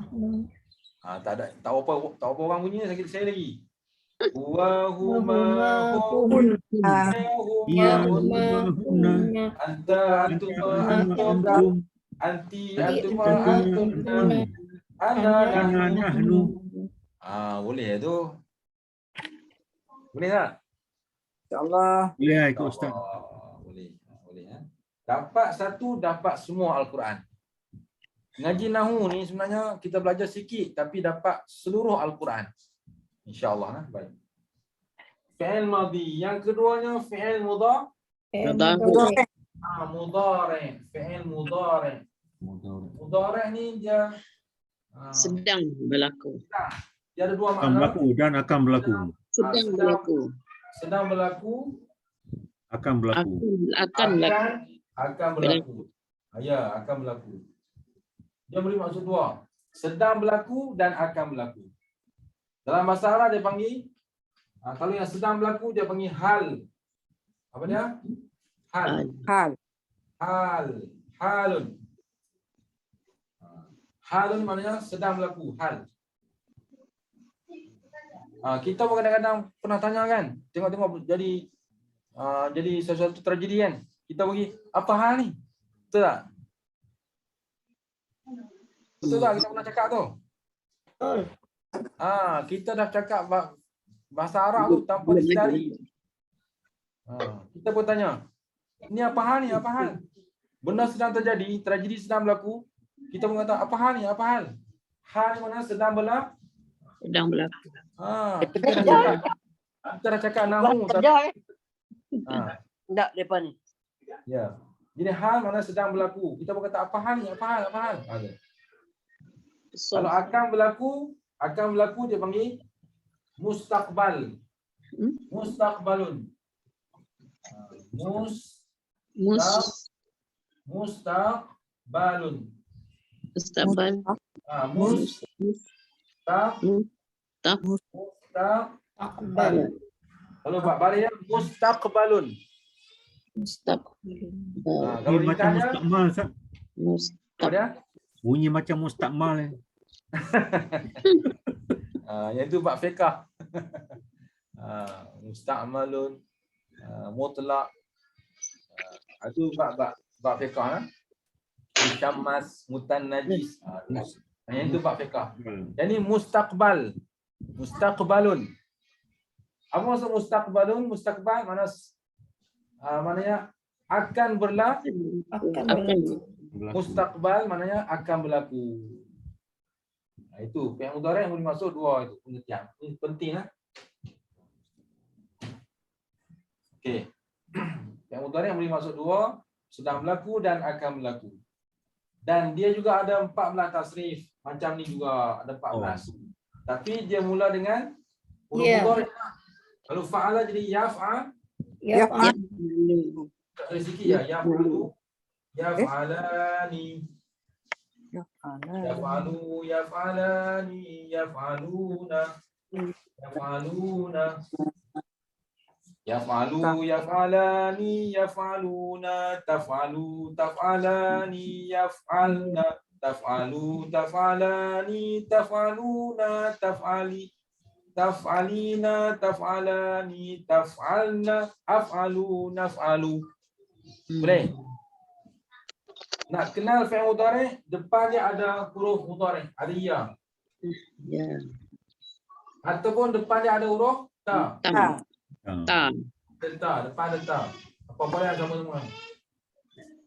Tak apa orang bunyi saya lagi. Wa huma hum Ya huma huma anta antuma antum anti antuma antunna ana nahnu. Boleh tu. Boleh tak? InsyaAllah. Boleh ikut Ustaz. Boleh. Dapat satu, dapat semua Al-Quran. Ngaji Nahu ni sebenarnya kita belajar sikit tapi dapat seluruh Al-Quran. InsyaAllah. Baik. Fi'il madhi. Yang keduanya fi'il mudhari'. Mudhari'. Fi'il mudhari'. Mudhari' ni dia Sedang berlaku. dia ada dua Akan makna. berlaku dan akan berlaku. Sedang berlaku. Sedang berlaku. Akan berlaku. Akan berlaku. Akan berlaku. Ya, akan berlaku. Dia boleh maksud dua. Sedang berlaku dan akan berlaku. Dalam bahasa Arab dia panggil, kalau yang sedang berlaku dia panggil hal. Apa dia? Hal. Halun. Halun maknanya sedang berlaku. Hal. Kita pun kadang-kadang pernah tanya kan, tengok-tengok jadi sesuatu tragedi kan. Kita bagi apa hal ni? Betul tak? Betul tak kita pernah cakap tu? Kita dah cakap bahasa Arab tu tanpa disedari. Kita pun tanya, ni apa hal ni? Apa hal? Benda sedang terjadi, tragedi sedang berlaku. Kita pun kata apa hal ni? Apa hal? Hal ni mana sedang berlaku? Sedang berlaku. Kita dah cakap Nahu. Tak depan ni. Ya. Jadi hal mana sedang berlaku. Kita pun kata apa hal ni? Apa hal? Kalau akan berlaku dia panggil mustaqbal. Mustaqbalun. Mustaqbalun. Mustaqbal. Mustaqbal. Kalau balik mustaqbalun. Kalau Bunyi macam ditanya mustakmal Ustaz. apa dia? Bunyi macam mustakmal. Yang itu bab fiqh. Musta'malun, mutlaq. Itu bab fiqh. Musyammas, mutannajis. Yang itu bab fiqh. Jadi mustaqbal. Mustaqbalun. Apa maksud mustaqbalun? Mustaqbal maknanya akan berlaku. Mustaqbal maknanya akan berlaku. Itu fi'il mudhari' yang boleh masuk dua itu pengertian. Ini penting lah. Okey. Fi'il mudhari' yang boleh masuk dua, sedang berlaku dan akan berlaku. Dan dia juga ada 14 tasrif. Macam ni juga ada 14. Tapi dia mula dengan huruf mudhari'. Kalau fa'ala jadi yaf'al. Sikit ya, yaf'alu. Yaf'alani. Yaf'alu, yaf'alani, yaf'aluna. Yaf'aluna. Yaf'alu, yaf'alani, yaf'aluna. Taf'alu, taf'alani, yaf'alna. Taf'alu, taf'alani, taf'aluna, taf'ali. Taf'alina, taf'alani, taf'alna, af'alu, naf'alu. Boleh? Nak kenal fi'il mudhari', depan dia ada huruf mudhari', ada ya. Ya. Ataupun depan dia ada huruf ta. Ta. Ta. Ta, depan ada ta. Apa-apa yang sama semua.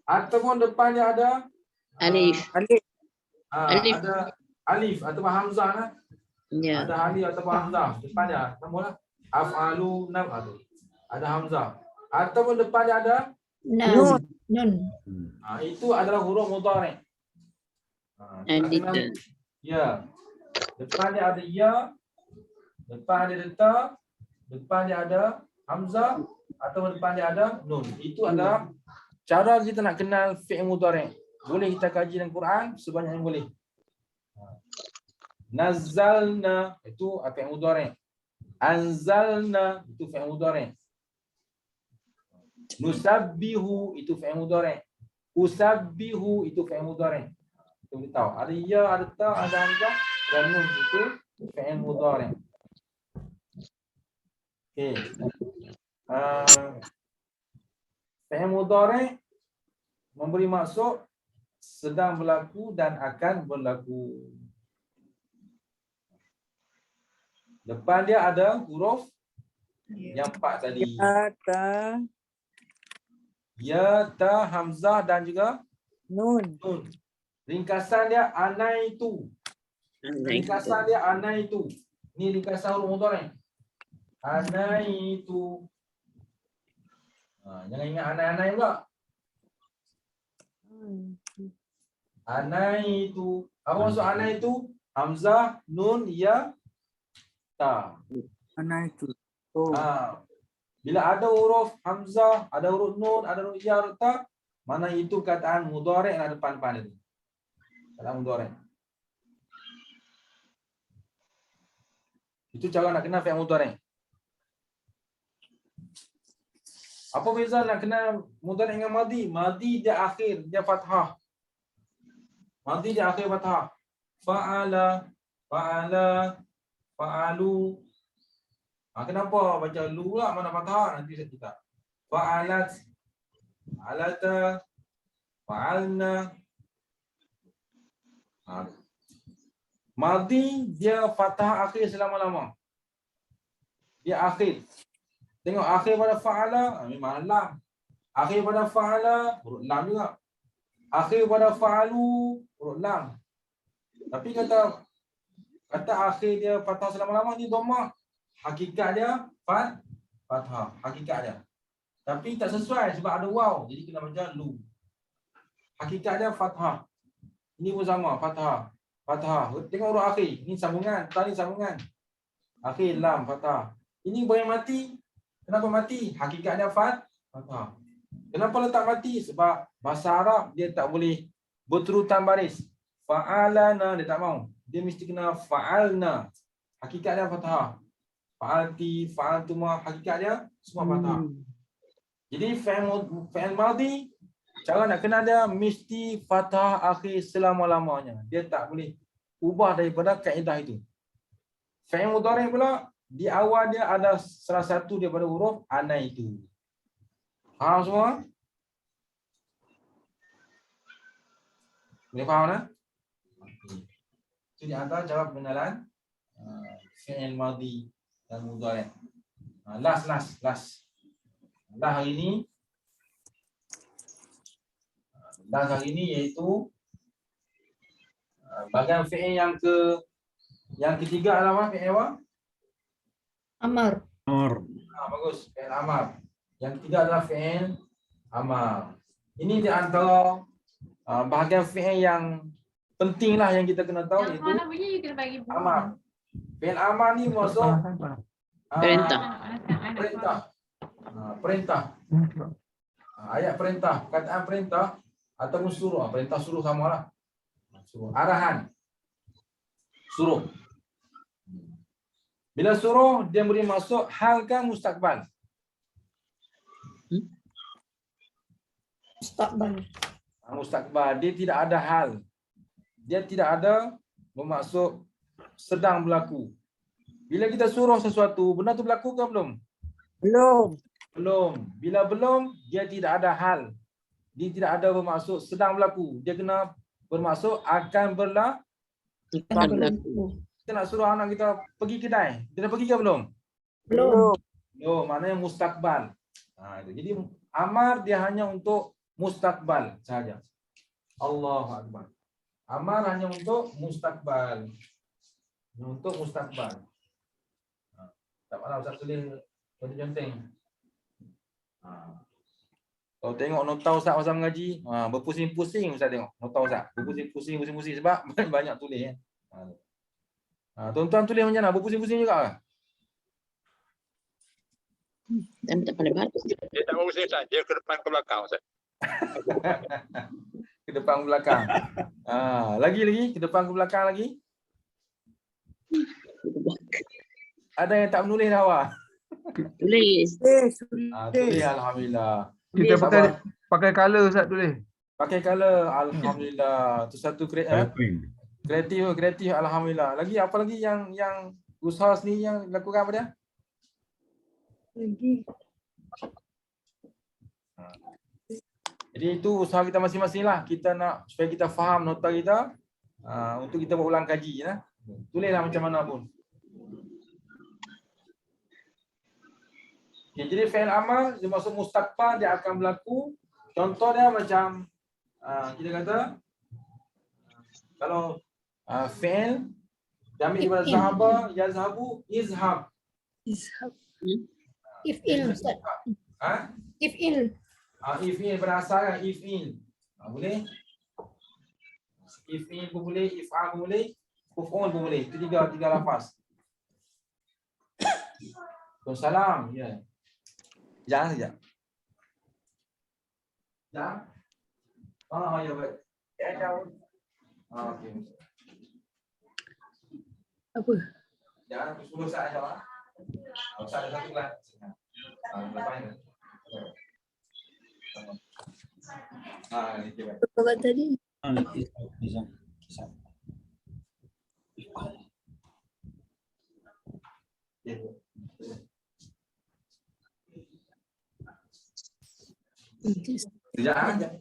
Ataupun depan dia ada Alif. Alif. Alif. ada alif ataupun hamzah lah. Ya. Ada alif ataupun hamzah. Depan dia, samalah. Af'alu nam ada. Ada hamzah. Ataupun depan dia ada Nun. Nun. itu adalah huruf mudhari'. Adita. Ya. Depan dia ada ya, depan dia ada ta, depan dia ada hamzah atau depan dia ada nun. Itu adalah cara kita nak kenal fi'il mudhari'. Boleh kita kaji dalam Quran sebanyak yang boleh. Nazzalna itu fi'il mudhari'. Anzalna itu fi'il mudhari'. Nusabbihu itu fi'il mudhari'. Usabbihu itu fi'il mudhari'. Kita boleh tahu. Ada ya, ada ta, ada hamzah dan nun itu fi'il mudhari'. Okey. Fi'il mudhari' memberi maksud sedang berlaku dan akan berlaku. Depan dia ada huruf yang 4 tadi. Ta. Ya, ta, hamzah dan juga Nun. nun. Ringkasan dia anaitu. Ringkasan dia anaitu. Ni ringkasan huruf mudhari'. Anaitu. Jangan ingat anai-anai pula. Anaitu. Apa maksud anaitu? Hamzah, nun, ya, ta. Mana itu? Oh. Bila ada huruf hamzah, ada huruf nun, ada huruf ya, huruf ta, mana itu kataan mudhari' lah depan-depan itu. Kataan mudhari'. Itu cara nak kenal fi'il mudhari'. Apa beza nak kenal mudhari' dengan madhi? Madhi dia akhir, dia fathah. Madhi dia akhir fathah. Fa'ala, fa'ala, fa'alu. Kenapa baca lu lah mana fathah? Nanti saya cerita. Fa'alat, fa'alata, fa'alna. Madhi dia fathah akhir selama-lama. Dia akhir. Tengok akhir pada fa'ala, memang lam. Akhir pada fa'ala, huruf lam juga. Akhir pada fa'alu, huruf lam. Tapi kata akhir dia fathah selama-lama ni dhammah. Hakikat dia fathah. Hakikat dia. Tapi tak sesuai sebab ada waw. Jadi kena baca lu. Hakikat dia fathah. Ini pun sama, fathah. Fathah. Tengok huruf akhir. Ini sambungan. Tadi sambungan. Akhir lam, fathah. Ini boleh mati. Kenapa mati? Hakikat dia fathah. Kenapa letak mati? Sebab bahasa Arab dia tak boleh berterutan baris. Fa'alana dia tak mau. Dia mesti kena fa'alna. Hakikat dia fathah. Fa'alti, fa'altuma, hakikat dia semua fathah. Jadi fi'il madhi, cara nak kenal dia mesti fathah akhir selama-lamanya. Dia tak boleh ubah daripada kaedah itu. Fi'il mudhari' pula di awal dia ada salah satu daripada huruf anai itu. Faham semua? Boleh faham tak? Itu di antara cara pengenalan fi'il madhi dan mudhari'. Last hari ini iaitu bahagian fi'il yang ketiga adalah fi'il apa? Amar. Bagus, fi'il amar. Yang ketiga adalah fi'il amar. Ini di antara bahagian fi'il yang penting lah yang kita kena tahu, iaitu amar. Fi'il amar ni maksud Perintah. Perintah. Ayat perintah, kataan perintah ataupun suruh. Perintah suruh samalah. Suruh, arahan. Suruh. Bila suruh dia beri maksud hal kan mustaqbal. Mustaqbal dia tidak ada hal. Dia tidak ada bermaksud sedang berlaku. Bila kita suruh sesuatu, benda tu berlaku ke belum? Belum. Belum. Bila belum, dia tidak ada hal. dia tidak ada bermaksud sedang berlaku. Dia kena bermaksud akan berlaku. Akan berlaku. Kita nak suruh anak kita pergi kedai. Dia dah pergi ke belum? Belum. Belum, maknanya mustakbal. Jadi amar dia hanya untuk mustakbal sahaja. Allahu Akbar. Amar hanya untuk mustakbal. Untuk mustakbal. Tak malah Ustaz tulis conteng. Kalau tengok nota Ustaz masa mengaji, berpusing-pusing Ustaz tengok nota Ustaz. Berpusing-pusing sebab banyak tulis. Tuan-tuan tulis macam mana? Berpusing-pusing juga ke? Dan tak pandai baca. Dia tak berpusing Ustaz. Dia ke depan ke belakang Ustaz. Ke depan ke belakang. Lagi ke depan ke belakang lagi. Ada yang tak menulis dah awak? Tulis. Tulis alhamdulillah. Kita Sabar. pakai color Ustaz tulis. Pakai color alhamdulillah. Itu satu kreatif alhamdulillah. Lagi apa lagi yang usaha sendiri yang dilakukan apa dia? Lagi. Jadi itu usaha kita masing-masing lah. Kita nak supaya kita faham nota kita untuk kita buat ulang kaji lah. Tulislah macam mana pun. Okay, jadi fi'il amal dia maksud mustaqbal, dia akan berlaku. Contoh dia macam kita kata kalau fi'il diambil daripada zahaba, yazhabu, izhab. Izhab. If'il Ustaz. If'il. If'il berasal kan if'il. Boleh? If'il pun boleh, if'al pun boleh, maf'ul pun boleh. Itu tiga lafaz. Salam, ya. Jangan saja. Jangan. Ya baik. Okey. Apa? Jangan suruh saya jawab. Ustaz ada satu kelas. Lepas ni. Ini dia. Apa tadi? Sekejap aja.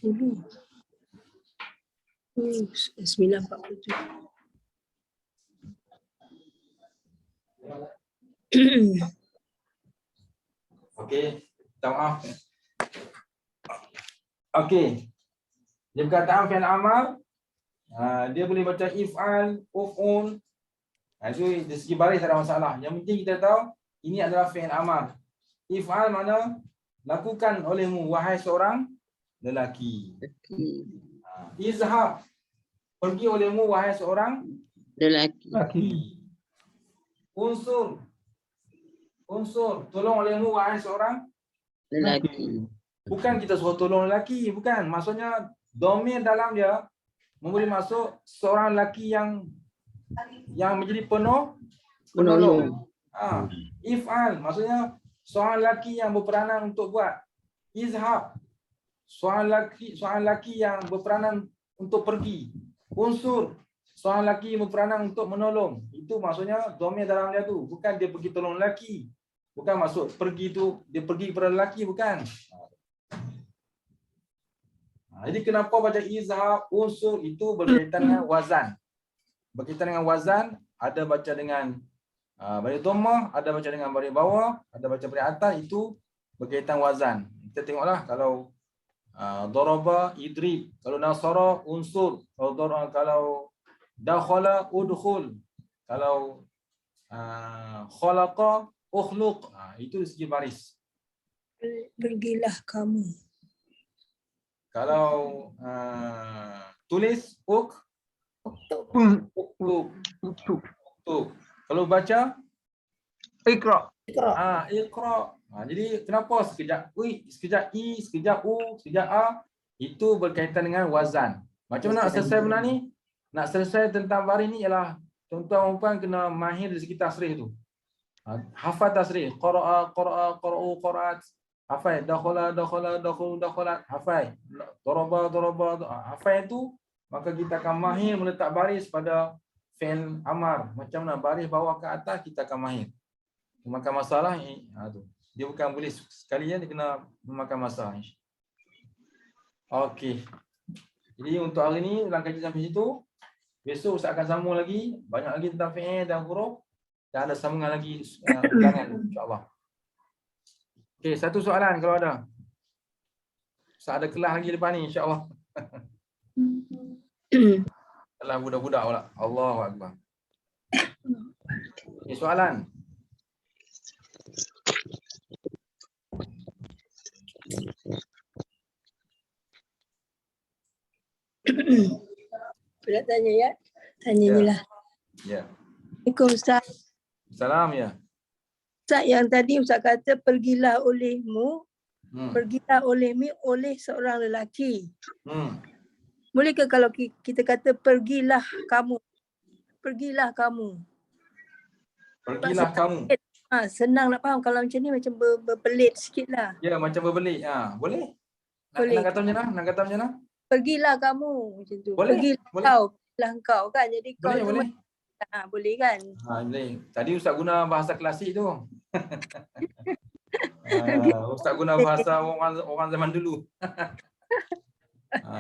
Dulu. 9:47. Okey, minta maaf. Okey. Dia perkataan fi'il amal, dia boleh baca if'al, uf'ul. Itu dari segi baris tak ada masalah. Yang penting kita tahu ini adalah fi'il amal. If'al mana lakukan olehmu wahai seorang lelaki. Izhab, pergi olehmu wahai seorang Lelaki. Unsur, tolong olehmu wahai seorang Lelaki. Bukan kita suruh tolong lelaki, bukan. Maksudnya domir dalam dia memberi masuk seorang lelaki yang menjadi penolong. If'al maksudnya seorang lelaki yang berperanan untuk buat. Izhab, seorang lelaki yang berperanan untuk pergi. Unsur, seorang lelaki yang berperanan untuk menolong. Itu maksudnya domir dalam dia tu. Bukan dia pergi tolong lelaki. Bukan maksud pergi tu dia pergi kepada lelaki, bukan. Jadi kenapa baca izhab, unsur itu berkaitan dengan wazan. Berkaitan dengan wazan, ada baca dengan baris dhammah, ada baca dengan baris bawah, ada baca baris atas, itu berkaitan wazan. Kita tengoklah kalau daraba, idrib, kalau nasara, unsur, kalau dakhala, udkhul, kalau khalaqa, ukhluq, itu dari segi baris. Pergilah kamu. Kalau tulis uktub. Kalau baca Iqra. iqra. Jadi kenapa sekejap sekejap i, sekejap u, sekejap a, itu berkaitan dengan wazan. Macam mana nak selesai benda ni? Nak selesai tentang baris ni ialah tuan-tuan dan puan kena mahir dari segi tasrih tu. Hafal tasrih, qara'a, qara'u, qara'at. Hafal dakhala, dakhalat, hafal daraba, hafal itu, maka kita akan mahir meletak baris pada fi'il amar. Macam mana baris bawah ke atas kita akan mahir. Memakan masalah tu. Dia bukan boleh sekali je, dia kena memakan masa. Okey. Jadi untuk hari ni ulang kaji sampai situ. Besok Ustaz akan sambung lagi. Banyak lagi tentang fi'il dan huruf. Dan ada sambungan lagi ulangan insya-Allah. Okey, satu soalan kalau ada. Ustaz ada kelas lagi lepas ni insya-Allah. Kelas budak-budak pula. Allahu akbar. Ini soalan. Nak tanya ya? Tanya je lah. Ya. Assalamualaikum Ustaz. Salam ya. Ustaz yang tadi Ustaz kata pergilah olehmu, pergilah olehmi oleh seorang lelaki. Bolehkah kalau kita kata pergilah kamu? Pergilah kamu. Pergilah kamu. Senang nak faham. Kalau macam ni macam berpelit sikit lah. Ya, macam berbelit. Boleh? Boleh. Nak kata macam mana? Nak kata macam mana? Pergilah kamu macam tu. Boleh, Pergilah boleh. kau. Pergilah kau kan. Jadi kau Boleh, tu boleh. boleh kan? Boleh. Tadi Ustaz guna bahasa klasik tu. Ustaz guna bahasa orang zaman dulu.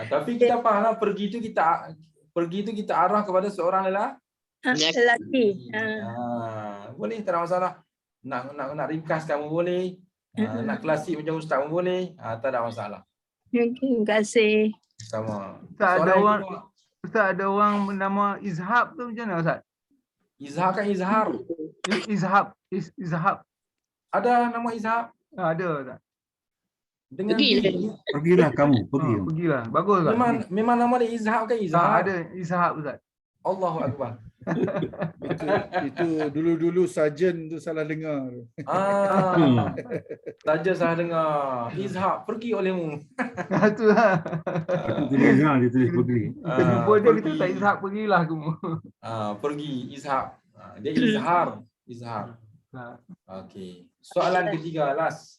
Tapi kita fahamlah pergi tu kita arah kepada seorang Lelaki. Boleh, tak ada masalah. Nak ringkas kamu boleh. Nak klasik macam Ustaz pun boleh. Tak ada masalah. Terima kasih. Sama. Ustaz ada orang bernama Izhab tu macam mana Ustaz? Izhar kan izhar. Izhab. Ada nama izhar. Ada Ustaz. Dengan Pergilah kamu, pergi. Pergilah. Bagus Ustaz. Memang nama dia izhar kan izhar. Ada Izhab Ustaz. Allahu akbar. Itu dulu-dulu sarjan tu salah dengar. Saja saya dengar. Izhar pergi olehmu. Itu lah. Aku tulis Izhar, dia tulis pergi. Kita jumpa dia, kita tak Izhab, pergilah kamu. Pergi izhar. Dia izhar. Okey. Soalan ketiga, last.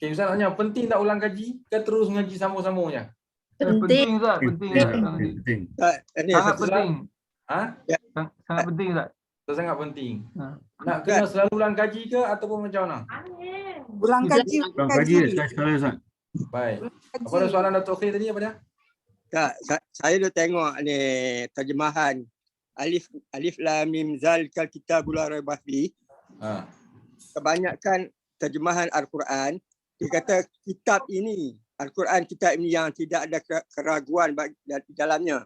Okay, Ustaz tanya, penting tak ulang kaji ke terus ngaji sambung-sambungnya? Penting. Ustaz, penting. Penting. Sangat penting. Sangat penting Ustaz. Sangat penting. Nak kena selalu ulang kaji ke ataupun macam mana? Ulang kaji. Ulang kaji sekali-sekala Ustaz. Baik. Apa ada soalan Dato' Akhil tadi apa dia? Tak, saya dah tengok ni terjemahan Alif Lam Mim Zalikal Kitabul La Raiba Fihi. Kebanyakan terjemahan Al-Quran dia kata kitab ini, Al-Quran kitab ini yang tidak ada keraguan di dalamnya.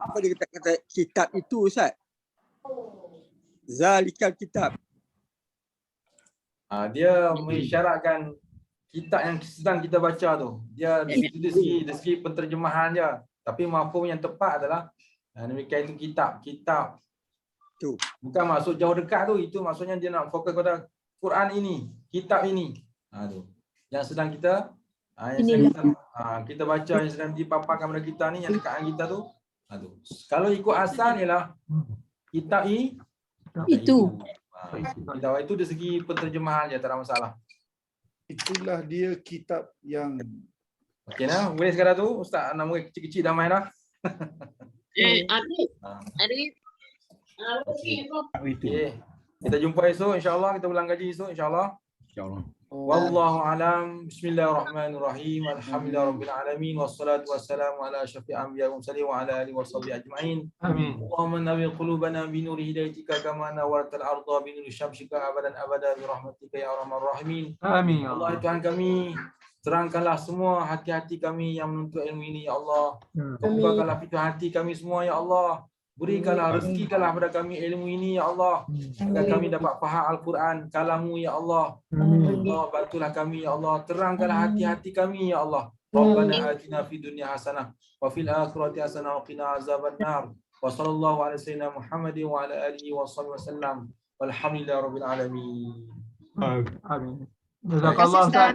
Apa dia kata kitab itu Ustaz? Zalikal kitab. Dia mengisyaratkan kitab yang sedang kita baca tu. Dia dari segi penterjemahan je. Tapi mafhum yang tepat adalah demikian itu kitab tu. Bukan maksud jauh dekat tu, itu maksudnya dia nak fokus pada Quran ini, kitab ini. Tu. Yang sedang kita kita baca, yang sedang dipaparkan kepada kita ni, yang dekat dengan kita tu. Tu. Kalau ikut asal ialah kitab itu. Itu dari segi penterjemahan je, tak ada masalah. Itulah dia kitab yang okey nah, boleh sekarang tu Ustaz nama kecil-kecil dah main dah. Okay. Kita jumpa esok insya-Allah, kita ulang kaji esok insya-Allah. Insya-Allah. Wallahu alam. Bismillahirrahmanirrahim. Alhamdulillahirabbil alamin wassalatu wassalamu ala asyrafil anbiya'i wal mursalin wa ala alihi washabbihi ajma'in. Amin. Allahumma nawwir qulubana bi nuri hidayatika kama nawwartal arda bi nuri syamsika abadan abada bi rahmatika ya arhamar rahimin. Amin. Allah Tuhan kami, terangkanlah semua hati-hati kami yang menuntut ilmu ini ya Allah. Bukakanlah pintu hati kami semua ya Allah. Berikanlah rezekikanlah pada kami ilmu ini ya Allah, agar kami dapat faham Al-Quran kalamu ya Allah. Allah bantulah kami ya Allah, terangkanlah hati-hati kami ya Allah. Rabbana atina fid dunya hasanah wa fil akhirati hasanah wa qina azabannar. Wa sallallahu ala sayyidina Muhammadin wa ala alihi wa sahbihi wasallam. Walhamdulillahirabbil alamin. Amin. Jazakallah Ustaz.